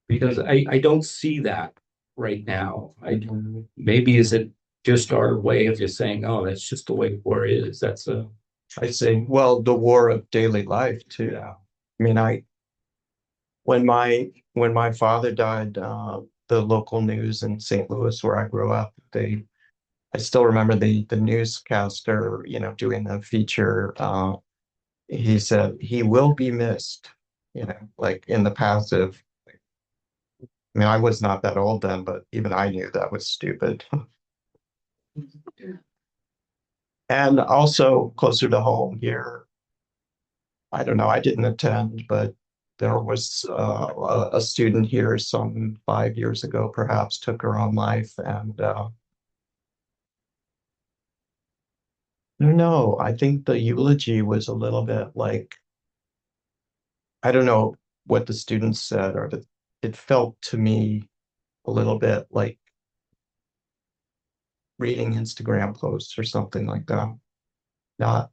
Because I don't see that right now. Maybe is it just our way of just saying, oh, that's just the way war is. I see. Well, the war of daily life too. Yeah. I mean, when my father died, the local news in St. Louis where I grew up, I still remember the newscaster, doing the feature. He said he will be missed, like in the passive. I mean, I was not that old then, but even I knew that was stupid. And also closer to home here, I don't know, I didn't attend, but there was a student here some 5 years ago, perhaps, took her own life. And no, I think the eulogy was a little bit like, I don't know what the students said, or it felt to me a little bit like reading Instagram posts or something like that. Not,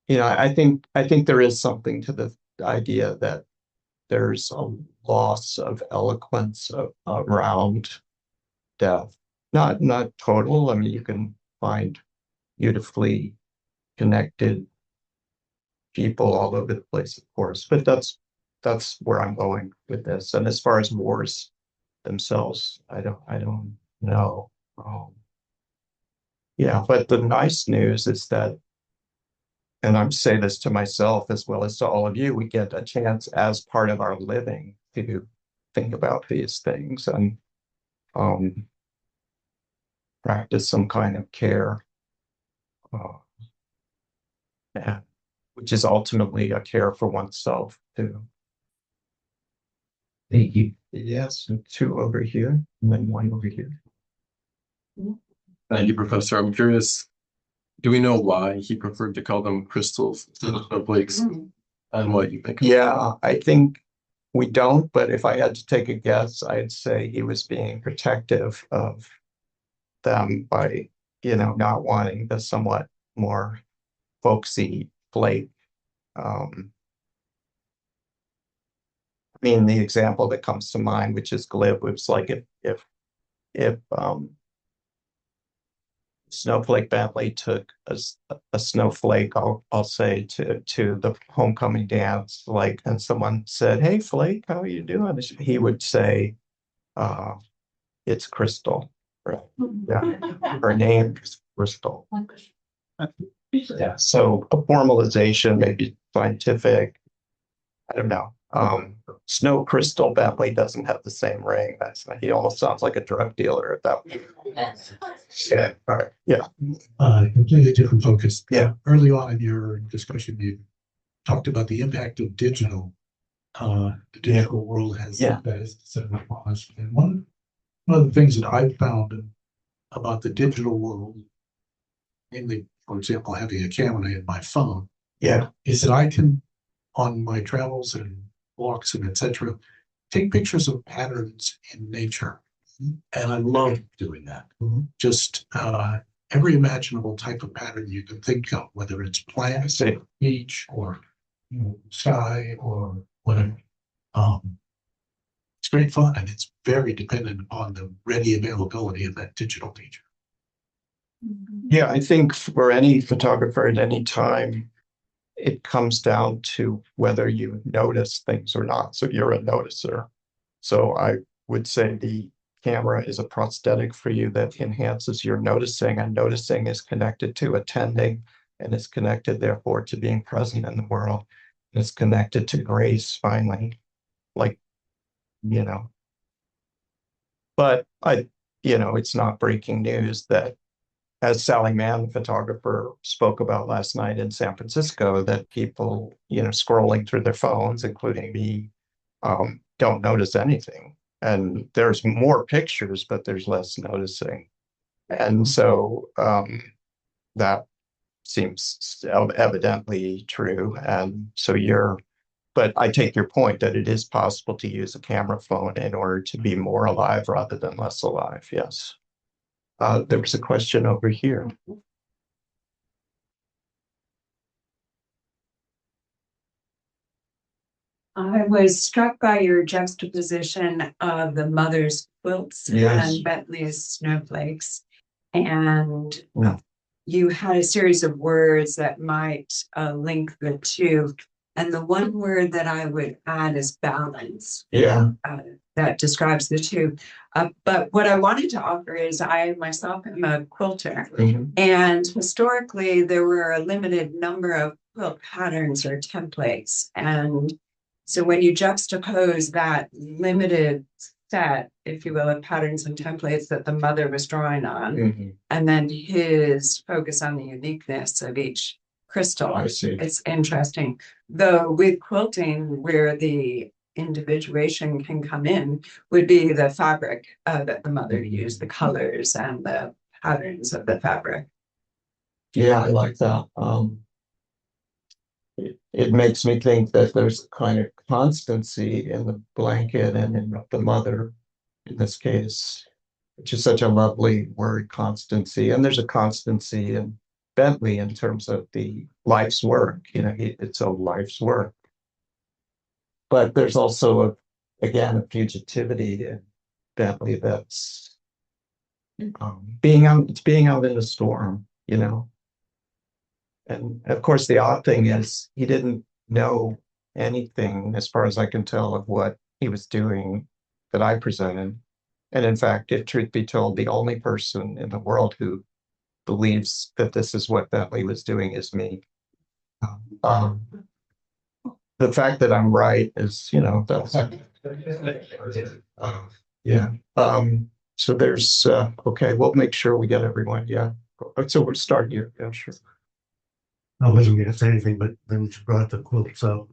I think there is something to the idea that there's a loss of eloquence around death. Not total. I mean, you can find beautifully connected people all over the place, of course, but that's where I'm going with this. And as far as wars themselves, I don't know. Yeah, but the nice news is that and I'm saying this to myself as well as to all of you, we get a chance as part of our living to think about these things and practice some kind of care, and which is ultimately a care for oneself too. Thank you. Yes, and two over here, and then one over here. Thank you, Professor. I'm curious, do we know why he preferred to call them crystals instead of snowflakes, and what you think? Yeah, I think we don't, but if I had to take a guess, I'd say he was being protective of them by, not wanting the somewhat more folksy flake. I mean, the example that comes to mind, which is glib, was like if Snowflake Bentley took a snowflake, I'll say to the homecoming dance, like, and someone said, "Hey, Flake, how are you doing?" He would say, "It's Crystal." Right? Yeah, her name is Crystal. Yeah. So a formalization, maybe scientific. I don't know. Snow Crystal Bentley doesn't have the same ring. He almost sounds like a drug dealer at that point. Yeah. All right. Yeah. Completely different focus. Yeah. Early on in your discussion, you talked about the impact of digital. The digital world has set upon us. And one of the things that I found about the digital world, namely, for example, having a camera in my phone, is that I can, on my travels and walks and etc., take pictures of patterns in nature. And I love doing that. Just every imaginable type of pattern you can think of, whether it's plants, beach, or sky, or whatever. It's great fun, and it's very dependent upon the ready availability of that digital feature. Yeah, I think for any photographer at any time, it comes down to whether you notice things or not. So you're a noticer. So I would say the camera is a prosthetic for you that enhances your noticing, and noticing is connected to attending, and is connected therefore to being present in the world. It's connected to grace finally, like, but it's not breaking news that, as Sally Mann, the photographer, spoke about last night in San Francisco, that people, scrolling through their phones, including me, don't notice anything. And there's more pictures, but there's less noticing. And so that seems evidently true. And so but I take your point that it is possible to use a camera phone in order to be more alive rather than less alive. Yes. There was a question over here. I was struck by your juxtaposition of the mother's quilts and Bentley's snowflakes. And you had a series of words that might link the two. And the one word that I would add is balance. That describes the two. But what I wanted to offer is I myself am a quilter. And historically, there were a limited number of quilt patterns or templates. And so when you juxtapose that limited set, if you will, of patterns and templates that the mother was drawing on, and then his focus on the uniqueness of each crystal, it's interesting. Though with quilting, where the individuation can come in would be the fabric that the mother used, the colors and the patterns of the fabric. Yeah, I like that. It makes me think that there's a kind of constancy in the blanket and in the mother, in this case, which is such a lovely word, constancy. And there's a constancy in Bentley in terms of the life's work. It's a life's work. But there's also, again, a fugitivity in Bentley that's being out in the storm, And of course, the odd thing is he didn't know anything, as far as I can tell, of what he was doing that I presented. And in fact, if truth be told, the only person in the world who believes that this is what Bentley was doing is me. Um, the fact that I'm right is, that's, yeah. So there's, okay, we'll make sure we get everyone, yeah. So we'll start here, yeah, sure. I wasn't gonna say anything, but then you brought the quilt. So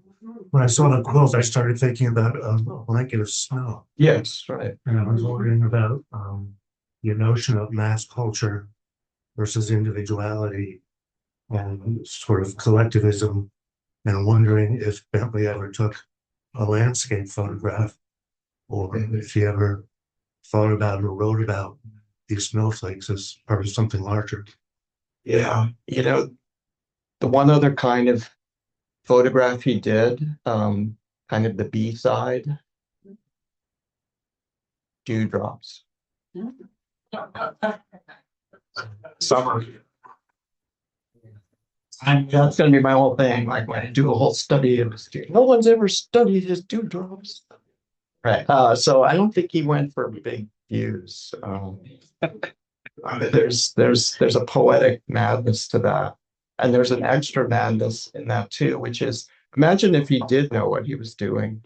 when I saw the quilt, I started thinking about a blanket of snow. Yes, right. And I was wondering about your notion of mass culture versus individuality and sort of collectivism, and wondering if Bentley ever took a landscape photograph, or if he ever thought about or wrote about these snowflakes as part of something larger. Yeah, the one other kind of photograph he did, kind of the B side, dewdrops. Summer. That's gonna be my whole thing, like when I do a whole study of this dude. No one's ever studied his dewdrops. Right. So I don't think he went for big views. I mean, there's a poetic madness to that. And there's an extra madness in that too, which is, imagine if he did know what he was doing,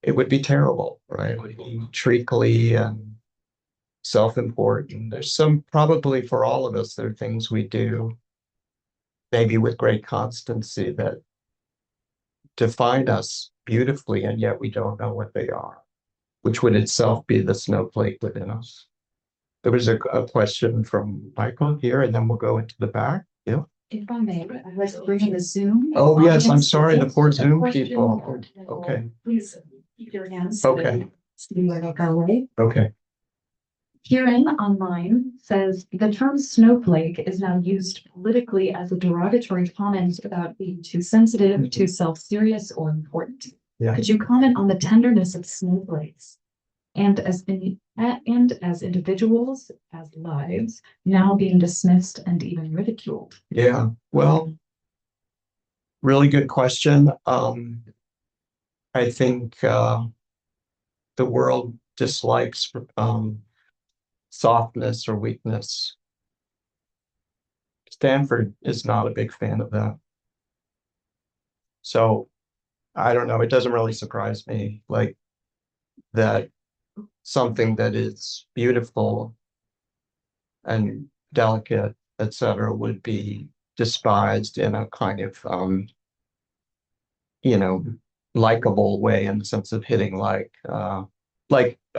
it would be terrible, right? It would be treacly and self-important. There's probably for all of us, there are things we do, maybe with great constancy, that define us beautifully, and yet we don't know what they are, which would itself be the snowflake within us. There was a question from Michael here, and then we'll go into the back. Yeah. If I may, I was bringing the Zoom. Oh, yes, I'm audience. sorry, the poor A Zoom question, people. and Okay. Please keep your hands. Okay. Okay. Okay. Kieran online says the term snowflake is now used politically as a derogatory comment about being too sensitive, too self-serious, or important. Yeah. Could you comment on the tenderness of snowflakes and as individuals, as lives, now being dismissed and even ridiculed? Yeah, well, really good question. I think the world dislikes softness or weakness. Stanford is not a big fan of that. So I don't know, it doesn't really surprise me, like that something that is beautiful and delicate, etc., would be despised in a kind of likable way, in the sense of hitting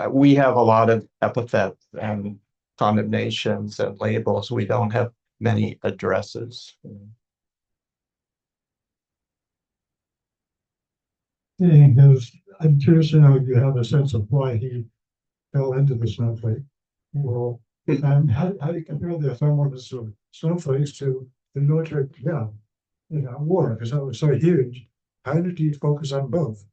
we have a lot of epithets and condemnations and labels. We don't have many addresses. I'm curious to know if you have a sense of why he fell into the snowflake world. And how do you compare the effectiveness of snowflakes to the military, war? Because that was so huge. How did he focus on both?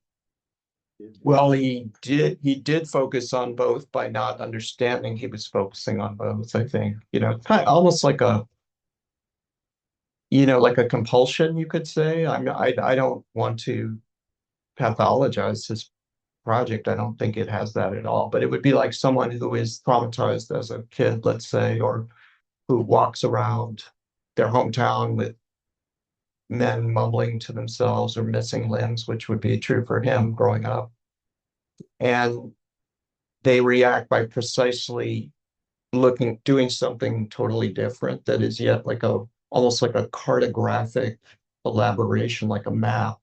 Well, he did focus on both by not understanding he was focusing on both, I think. Kind of almost like a compulsion, you could say. I don't want to pathologize his project. I don't think it has that at all. But it would be like someone who is traumatized as a kid, let's say, or who walks around their hometown with men mumbling to themselves or missing limbs, which would be true for him growing up. And they react by precisely doing something totally different that is yet almost like a cartographic elaboration, like a map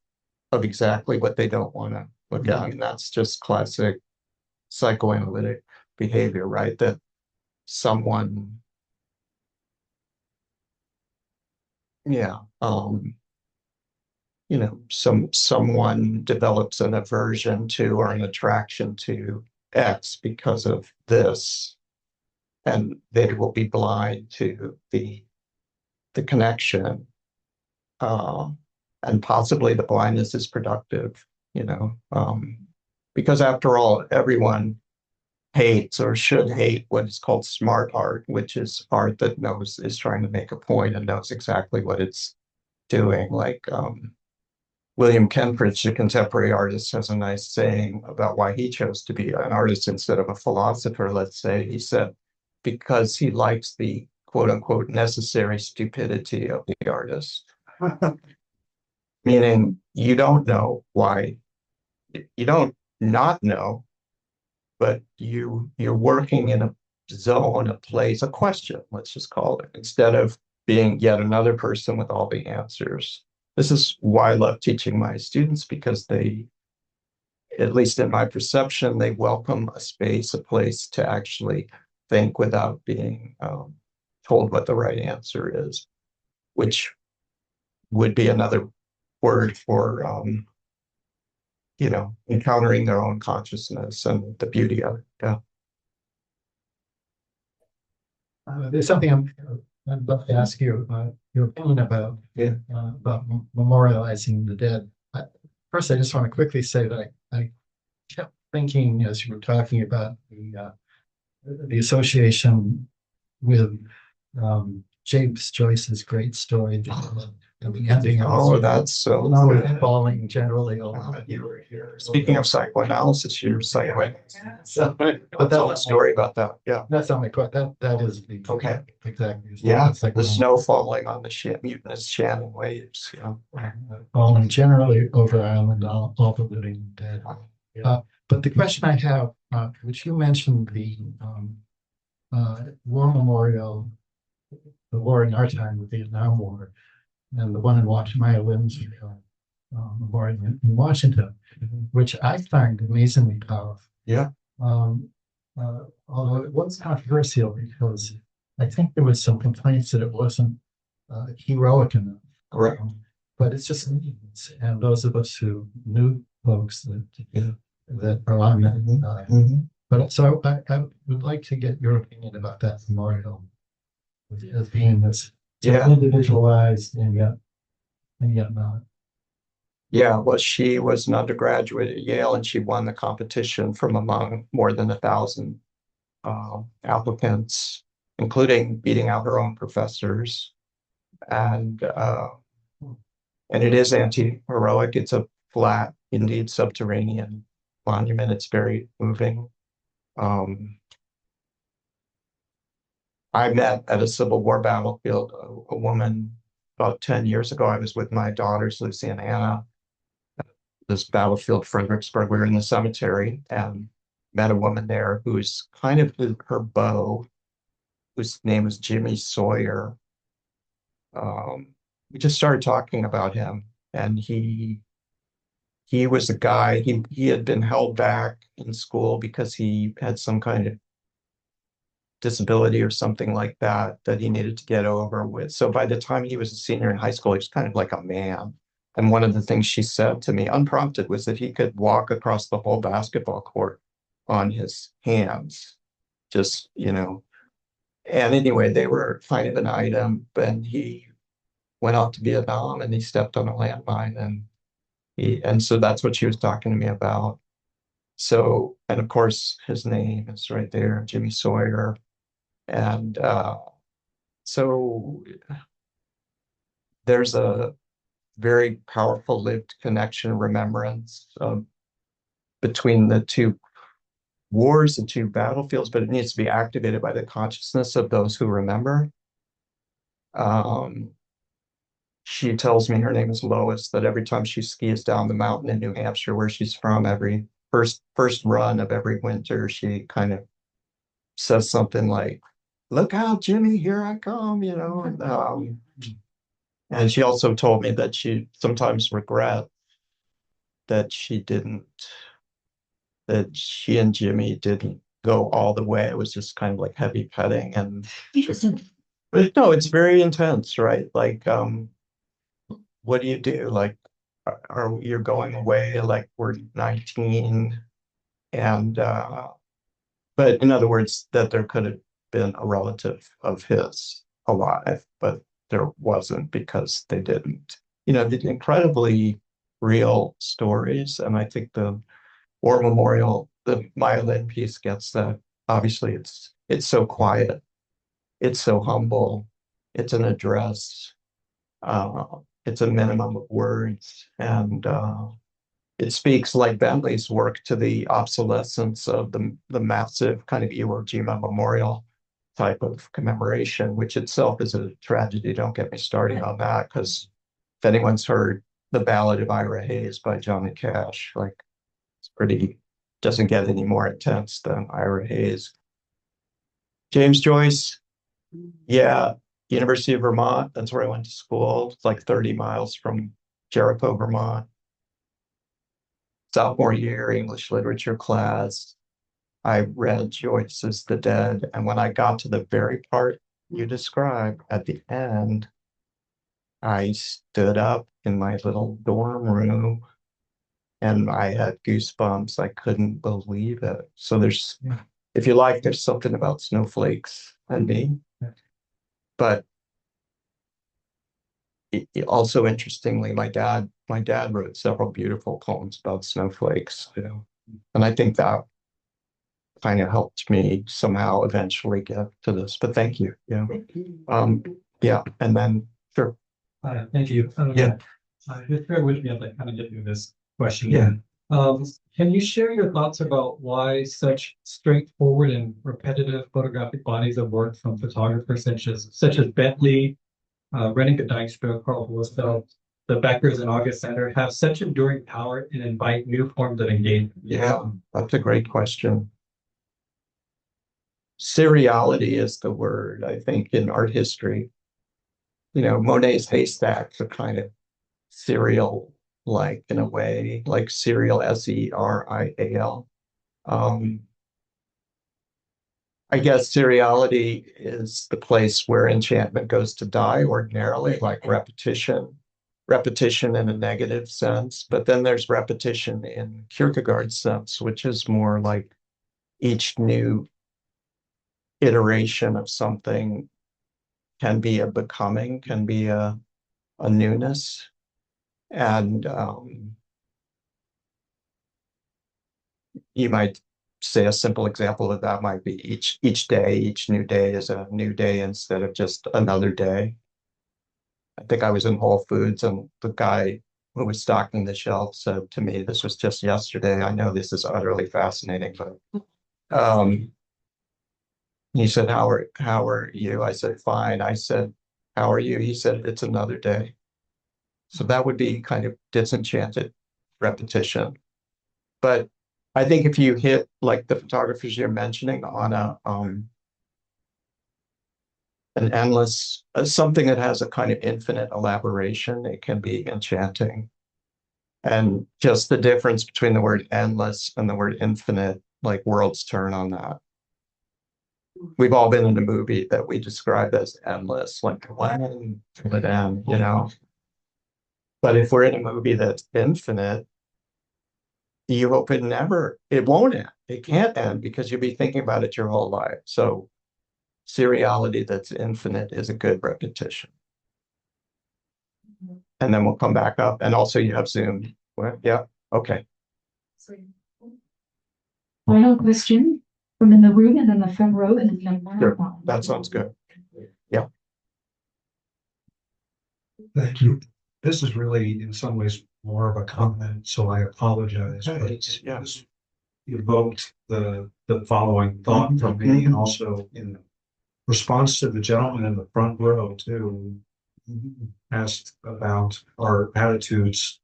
of exactly what they don't want to look at. I mean, that's just classic psychoanalytic behavior, right? That someone, someone develops an aversion to or an attraction to X because of this, and they will be blind to the connection. And possibly the blindness is productive, because after all, everyone hates or should hate what is called smart art, which is art that is trying to make a point and knows exactly what it's doing. Like William Kentridge, the contemporary artist, has a nice saying about why he chose to be an artist instead of a philosopher, let's say. He said, because he likes the quote unquote necessary stupidity of the artist. meaning you don't know why, you don't not know, but you're working in a zone, a place, a question, let's just call it, instead of being yet another person with all the answers. This is why I love teaching my students, because they, at least in my perception, they welcome a space, a place to actually think without being told what the right answer is, which would be another word for encountering their own consciousness and the beauty of it. Yeah. There's something I'd love to ask you about your opinion about, Yeah. About memorializing the dead. First, I just want to quickly say that I kept thinking as you were talking about the association with James Joyce's great story, the ending of That's so good. Falling generally. You were here. Speaking of psychoanalysis, you're psychoanalyst. So, But tell a story about that. Yeah. That's not my question. That is the Okay. Exactly. Yeah. That's like The snow falling on the mutinous Shannon waves. Yeah. falling generally over Ireland, all the living and dead. But the question I have, which you mentioned, the war memorial, the war in our time, the Vietnam War, and the one in Washington, Maya Lynn's memorial in Washington, which I find amazingly powerful. Yeah. Although it was controversial because I think there was some complaints that it wasn't heroic enough. Correct. But it's just neat. And those of us who knew folks that are on that. But so I would like to get your opinion about that memorial as being this individualized and yet not. Yeah, well, she was an undergraduate at Yale, and she won the competition from among more than 1,000 applicants, including beating out her own professors. And it is anti-heroic. It's a flat, indeed, subterranean monument. It's very moving. I met at a Civil War battlefield a woman about 10 years ago. I was with my daughters, Lucy and Anna, this battlefield, Fredericksburg. We were in the cemetery and met a woman there who's kind of her beau, whose name is Jimmy Sawyer. We just started talking about him, and he was a guy, he had been held back in school because he had some kind of disability or something like that he needed to get over with. So by the time he was a senior in high school, he was kind of like a man. And one of the things she said to me, unprompted, was that he could walk across the whole basketball court on his hands, just, And anyway, they were kind of an item, and he went out to Vietnam and he stepped on a landmine, and so that's what she was talking to me about. So, and of course, his name is right there, Jimmy Sawyer. And so there's a very powerful lived connection, remembrance between the two wars, the two battlefields, but it needs to be activated by the consciousness of those who remember. She tells me, her name is Lois, that every time she skis down the mountain in New Hampshire, where she's from, every first run of every winter, she kind of says something like, "Look out, Jimmy, here I come," and she also told me that she sometimes regrets that she and Jimmy didn't go all the way. It was just kind of like heavy petting, but no, it's very intense, right? Like, what do you do? Like, you're going away, like we're 19, and but in other words, that there could have been a relative of his alive, but there wasn't because they didn't. The incredibly real stories, and I think the War Memorial, the Maya Lin piece, gets that. Obviously, it's so quiet, it's so humble, it's an address, it's a minimum of words, and it speaks, like Bentley's work, to the obsolescence of the massive kind of Iwo Jima memorial type of commemoration, which itself is a tragedy. Don't get me started on that, because if anyone's heard The Ballad of Ira Hayes by Johnny Cash. Like, it's pretty, doesn't get any more intense than Ira Hayes. James Joyce, yeah, University of Vermont. That's where I went to school. It's like 30 miles from Jericho, Vermont. Sophomore year, English literature class. I read Joyce's The Dead. And when I got to the very part you described at the end, I stood up in my little dorm room and I had goosebumps. I couldn't believe it. So there's, if you like, there's something about snowflakes and me. But also interestingly, my dad wrote several beautiful poems about snowflakes, you know, and I think that kind of helped me somehow eventually get to this. But thank you. Yeah. Yeah. And then sure. Thank you. Yeah. Just bear with me as I kind of get through this question. Yeah. Can you share your thoughts about why such straightforward and repetitive photographic bodies of work from photographers such as Bentley, Renike Dijkstra, Carl Horsfeld, the Beckers and August Sander have such enduring power and invite new forms of engagement? Yeah, that's a great question. Seriality is the word, I think, in art history. You know, Monet's haystacks are kind of serial like in a way, like serial, S-E-R-I-A-L. I guess seriality is the place where enchantment goes to die ordinarily, like repetition in a negative sense. But then there's repetition in Kierkegaard's sense, which is more like each new iteration of something can be a becoming, can be a newness. And you might say a simple example of that might be each new day is a new day instead of just another day. I think I was in Whole Foods and the guy who was stocking the shelf said to me, this was just yesterday. I know this is utterly fascinating, but he said, how are you? I said, fine. I said, how are you? He said, it's another day. So that would be kind of disenchanted repetition. But I think if you hit like the photographers you're mentioning on an endless, something that has a kind of infinite elaboration, it can be enchanting. And just the difference between the word endless and the word infinite, like worlds turn on that. We've all been in a movie that we describe as endless, like when will it end, you know? But if we're in a movie that's infinite, you hope it won't end. It can't end because you'll be thinking about it your whole life. So seriality that's infinite is a good repetition. And then we'll come back up. And also you have Zoom. Well, yeah, okay. Final question from in the room and then the front row and then Sure. That sounds good. Yeah. Thank you. This is really in some ways more of a comment, so I apologize. But Yes. Evoked the following thought from me, and also in response to the gentleman in the front row too, asked about our attitudes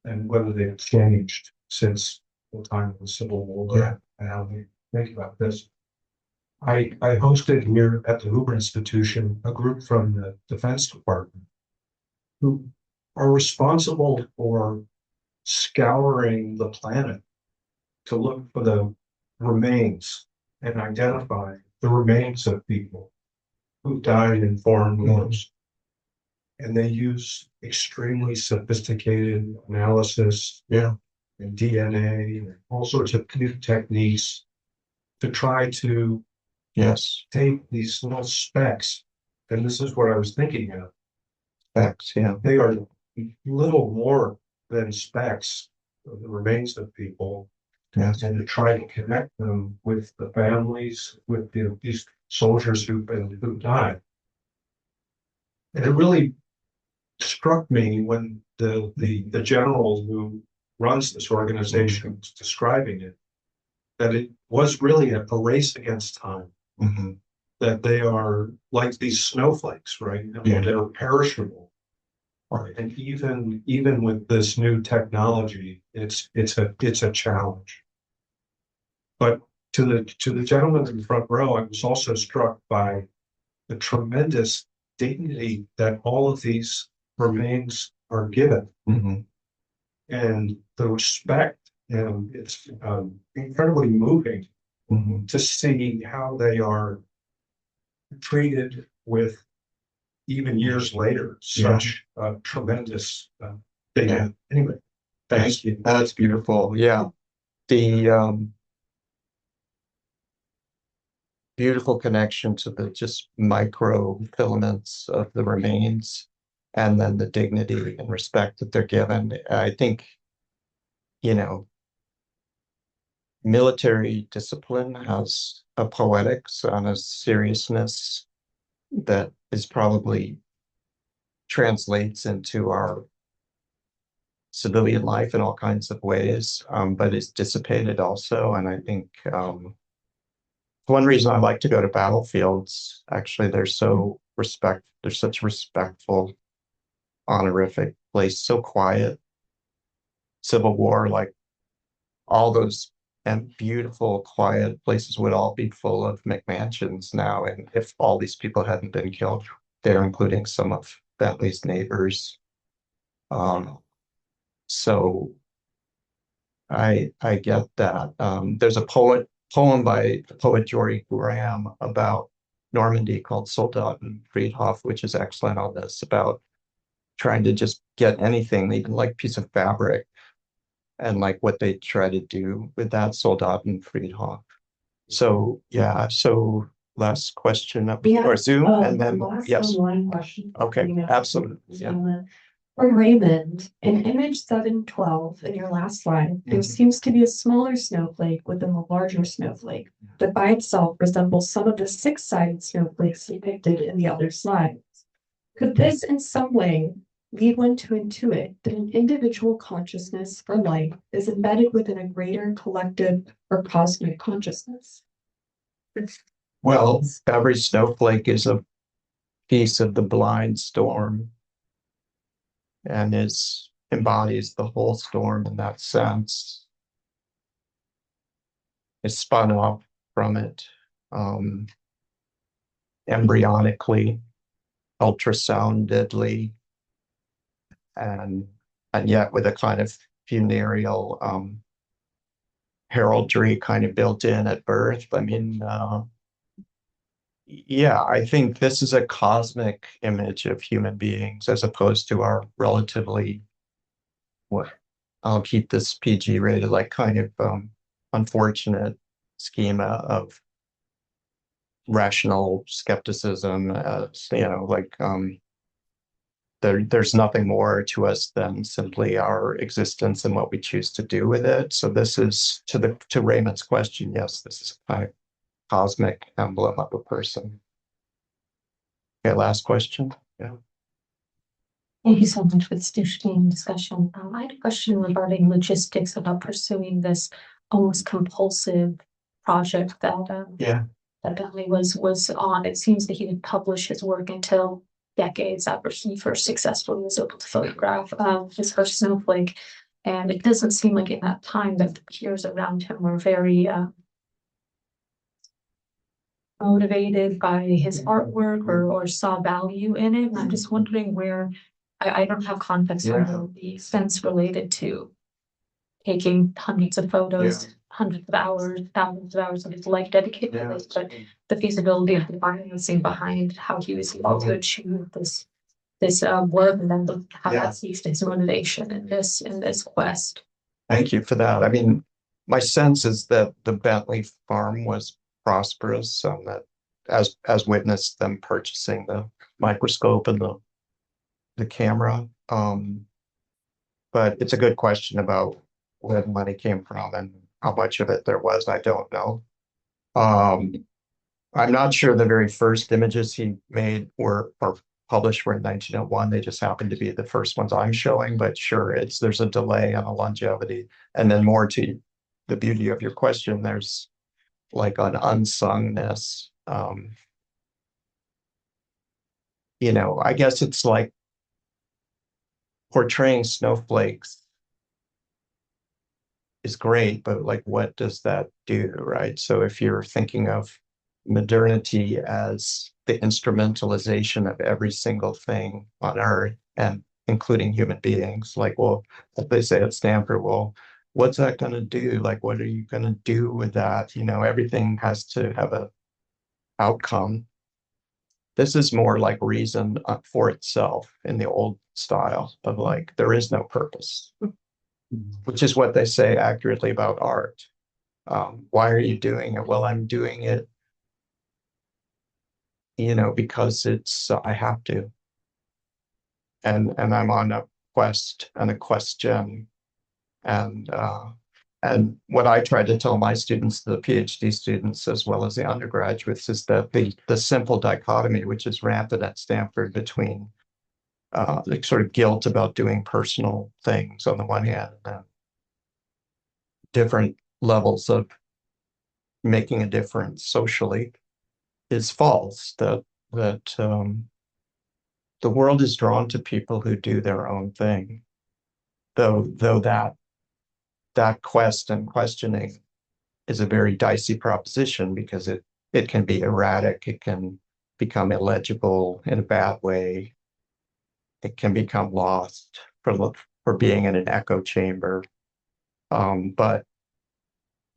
and whether they've changed since the time of the Civil War and how we think about this. I hosted here at the Hoover Institution a group from the Defense Department who are responsible for scouring the planet to look for the remains and identify the remains of people who died in foreign wars. And they use extremely sophisticated analysis and DNA and all sorts of new techniques to try to take these little specks. And this is what I was thinking of. Specks, yeah. They are little more than specks of the remains of people. Yes. And to try to connect them with the families, with these soldiers who died. And it really struck me when the general who runs this organization was describing it, that it was really a race against time. That they are like these snowflakes, right? They're perishable. And even with this new technology, it's a challenge. But to the gentleman in the front row, I was also struck by the tremendous dignity that all of these remains are given. And the respect, and it's incredibly moving to see how they are treated with, even years later, such tremendous dignity. Anyway, thank you. That's beautiful. Yeah. The beautiful connection to the just micro filaments of the remains, and then the dignity and respect that they're given. I think, you know, military discipline has a poetics and a seriousness that is probably translates into our civilian life in all kinds of ways, but is dissipated also. And I think one reason I like to go to battlefields, actually, they're such respectful, honorific place, so quiet. Civil War, like all those and beautiful, quiet places would all be full of McMansions now. And if all these people hadn't been killed there, including some of Bentley's neighbors. So I get that. There's a poem by the poet Jory Graham about Normandy called Soldaten Friedhof, which is excellent on this, about trying to just get anything, even like piece of fabric, and like what they try to do with that Soldaten Friedhof. So yeah, so last question up or Zoom, and then yes. One question. Okay, absolutely. Yeah. From Raymond, in image 712 in your last slide, there seems to be a smaller snowflake within the larger snowflake that by itself resembles some of the six-sided snowflakes depicted in the other slides. Could this in some way lead one to intuit that an individual consciousness or life is embedded within a greater collective or cosmic consciousness? Well, every snowflake is a piece of the blind storm and embodies the whole storm in that sense. It's spun off from it embryonically, ultrasoundedly, and yet with a kind of funereal heraldry kind of built in at birth. I mean, yeah, I think this is a cosmic image of human beings as opposed to our relatively, I'll keep this PG rated, like kind of unfortunate schema of rational skepticism. Like there's nothing more to us than simply our existence and what we choose to do with it. So this is to Raymond's question. Yes, this is a kind of cosmic emblem of a person. Okay, last question. Yeah. Thank you so much for this interesting discussion. I had a question regarding logistics about pursuing this almost compulsive project that Bentley was on. It seems that he didn't publish his work until decades after he first successfully was able to photograph his first snowflake. And it doesn't seem like in that time that the peers around him were very motivated by his artwork or saw value in it. And I'm just wondering where I don't have context on the expense related to taking hundreds of photos, hundreds of hours, thousands of hours of his life dedicated to this, but the feasibility of the financing behind how he was able to achieve this work, and then how that speaks to his motivation in this quest. Thank you for that. I mean, my sense is that the Bentley farm was prosperous, that as witnessed them purchasing the microscope and the camera. But it's a good question about where the money came from and how much of it there was. I don't know. I'm not sure the very first images he made or published were in 1901. They just happened to be the first ones I'm showing, but sure, there's a delay and a longevity. And then more to the beauty of your question, there's like an unsungness. I guess it's like portraying snowflakes is great, but like, what does that do, right? So if you're thinking of modernity as the instrumentalization of every single thing on earth, and including human beings, like, well, if they say at Stanford, well, what's that going to do? Like, what are you going to do with that? You know, everything has to have a outcome. This is more like reason for itself in the old style of like, there is no purpose, which is what they say accurately about art. Why are you doing it? Well, I'm doing it, you know, because it's, I have to. And I'm on a quest and a question. And what I try to tell my students, the PhD students, as well as the undergraduates, is that the simple dichotomy, which is rampant at Stanford between like sort of guilt about doing personal things on the one hand, and different levels of making a difference socially, is false. That the world is drawn to people who do their own thing, though that quest and questioning is a very dicey proposition, because it can be erratic, it can become illegible in a bad way, it can become lost for being in an echo chamber. But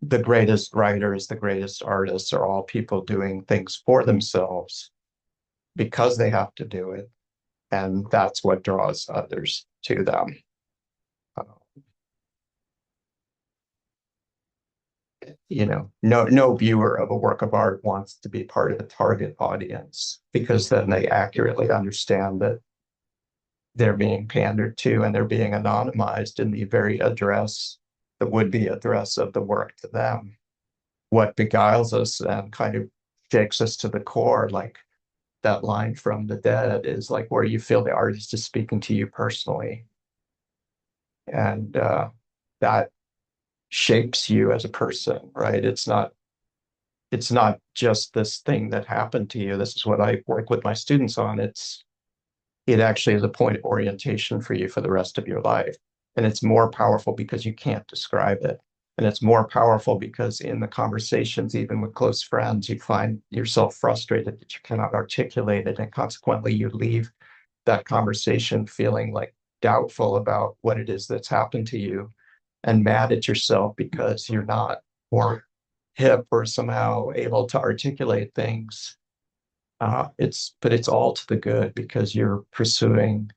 the greatest writers, the greatest artists are all people doing things for themselves because they have to do it, and that's what draws others to them. You know, no viewer of a work of art wants to be part of the target audience, because then they accurately understand that they're being pandered to and they're being anonymized in the very address, the would-be address of the work to them. What beguiles us and kind of shakes us to the core, like that line from The Dead, is like where you feel the artist is speaking to you personally. And that shapes you as a person, right? It's not just this thing that happened to you. This is what I work with my students on. It actually is a point of orientation for you for the rest of your life. And it's more powerful because you can't describe it. And it's more powerful because in the conversations, even with close friends, you find yourself frustrated that you cannot articulate it. And consequently, you leave that conversation feeling like doubtful about what it is that's happened to you, and mad at yourself because you're not more hip or somehow able to articulate things. But it's all to the good, because you're pursuing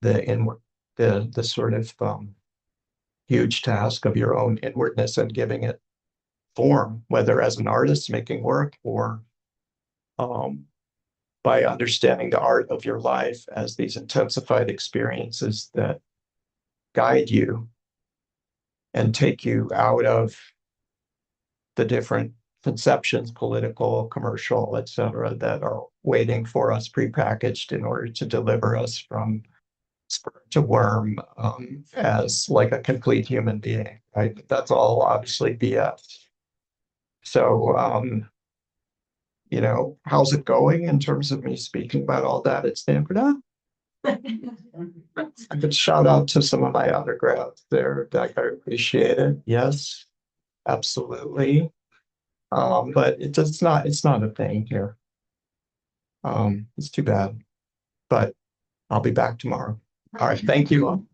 the inward, the sort of huge task of your own inwardness and giving it form, whether as an artist making work, or by understanding the art of your life as these intensified experiences that guide you and take you out of the different conceptions, political, commercial, etc., that are waiting for us prepackaged in order to deliver us from sperm to worm as like a complete human being, right? That's all obviously BS. So, you know, how's it going in terms of me speaking about all that at Stanford? I could shout out to some of my undergrads there that I appreciate it. Yes, absolutely. But it's not a thing here. It's too bad, but I'll be back tomorrow. All right, thank you.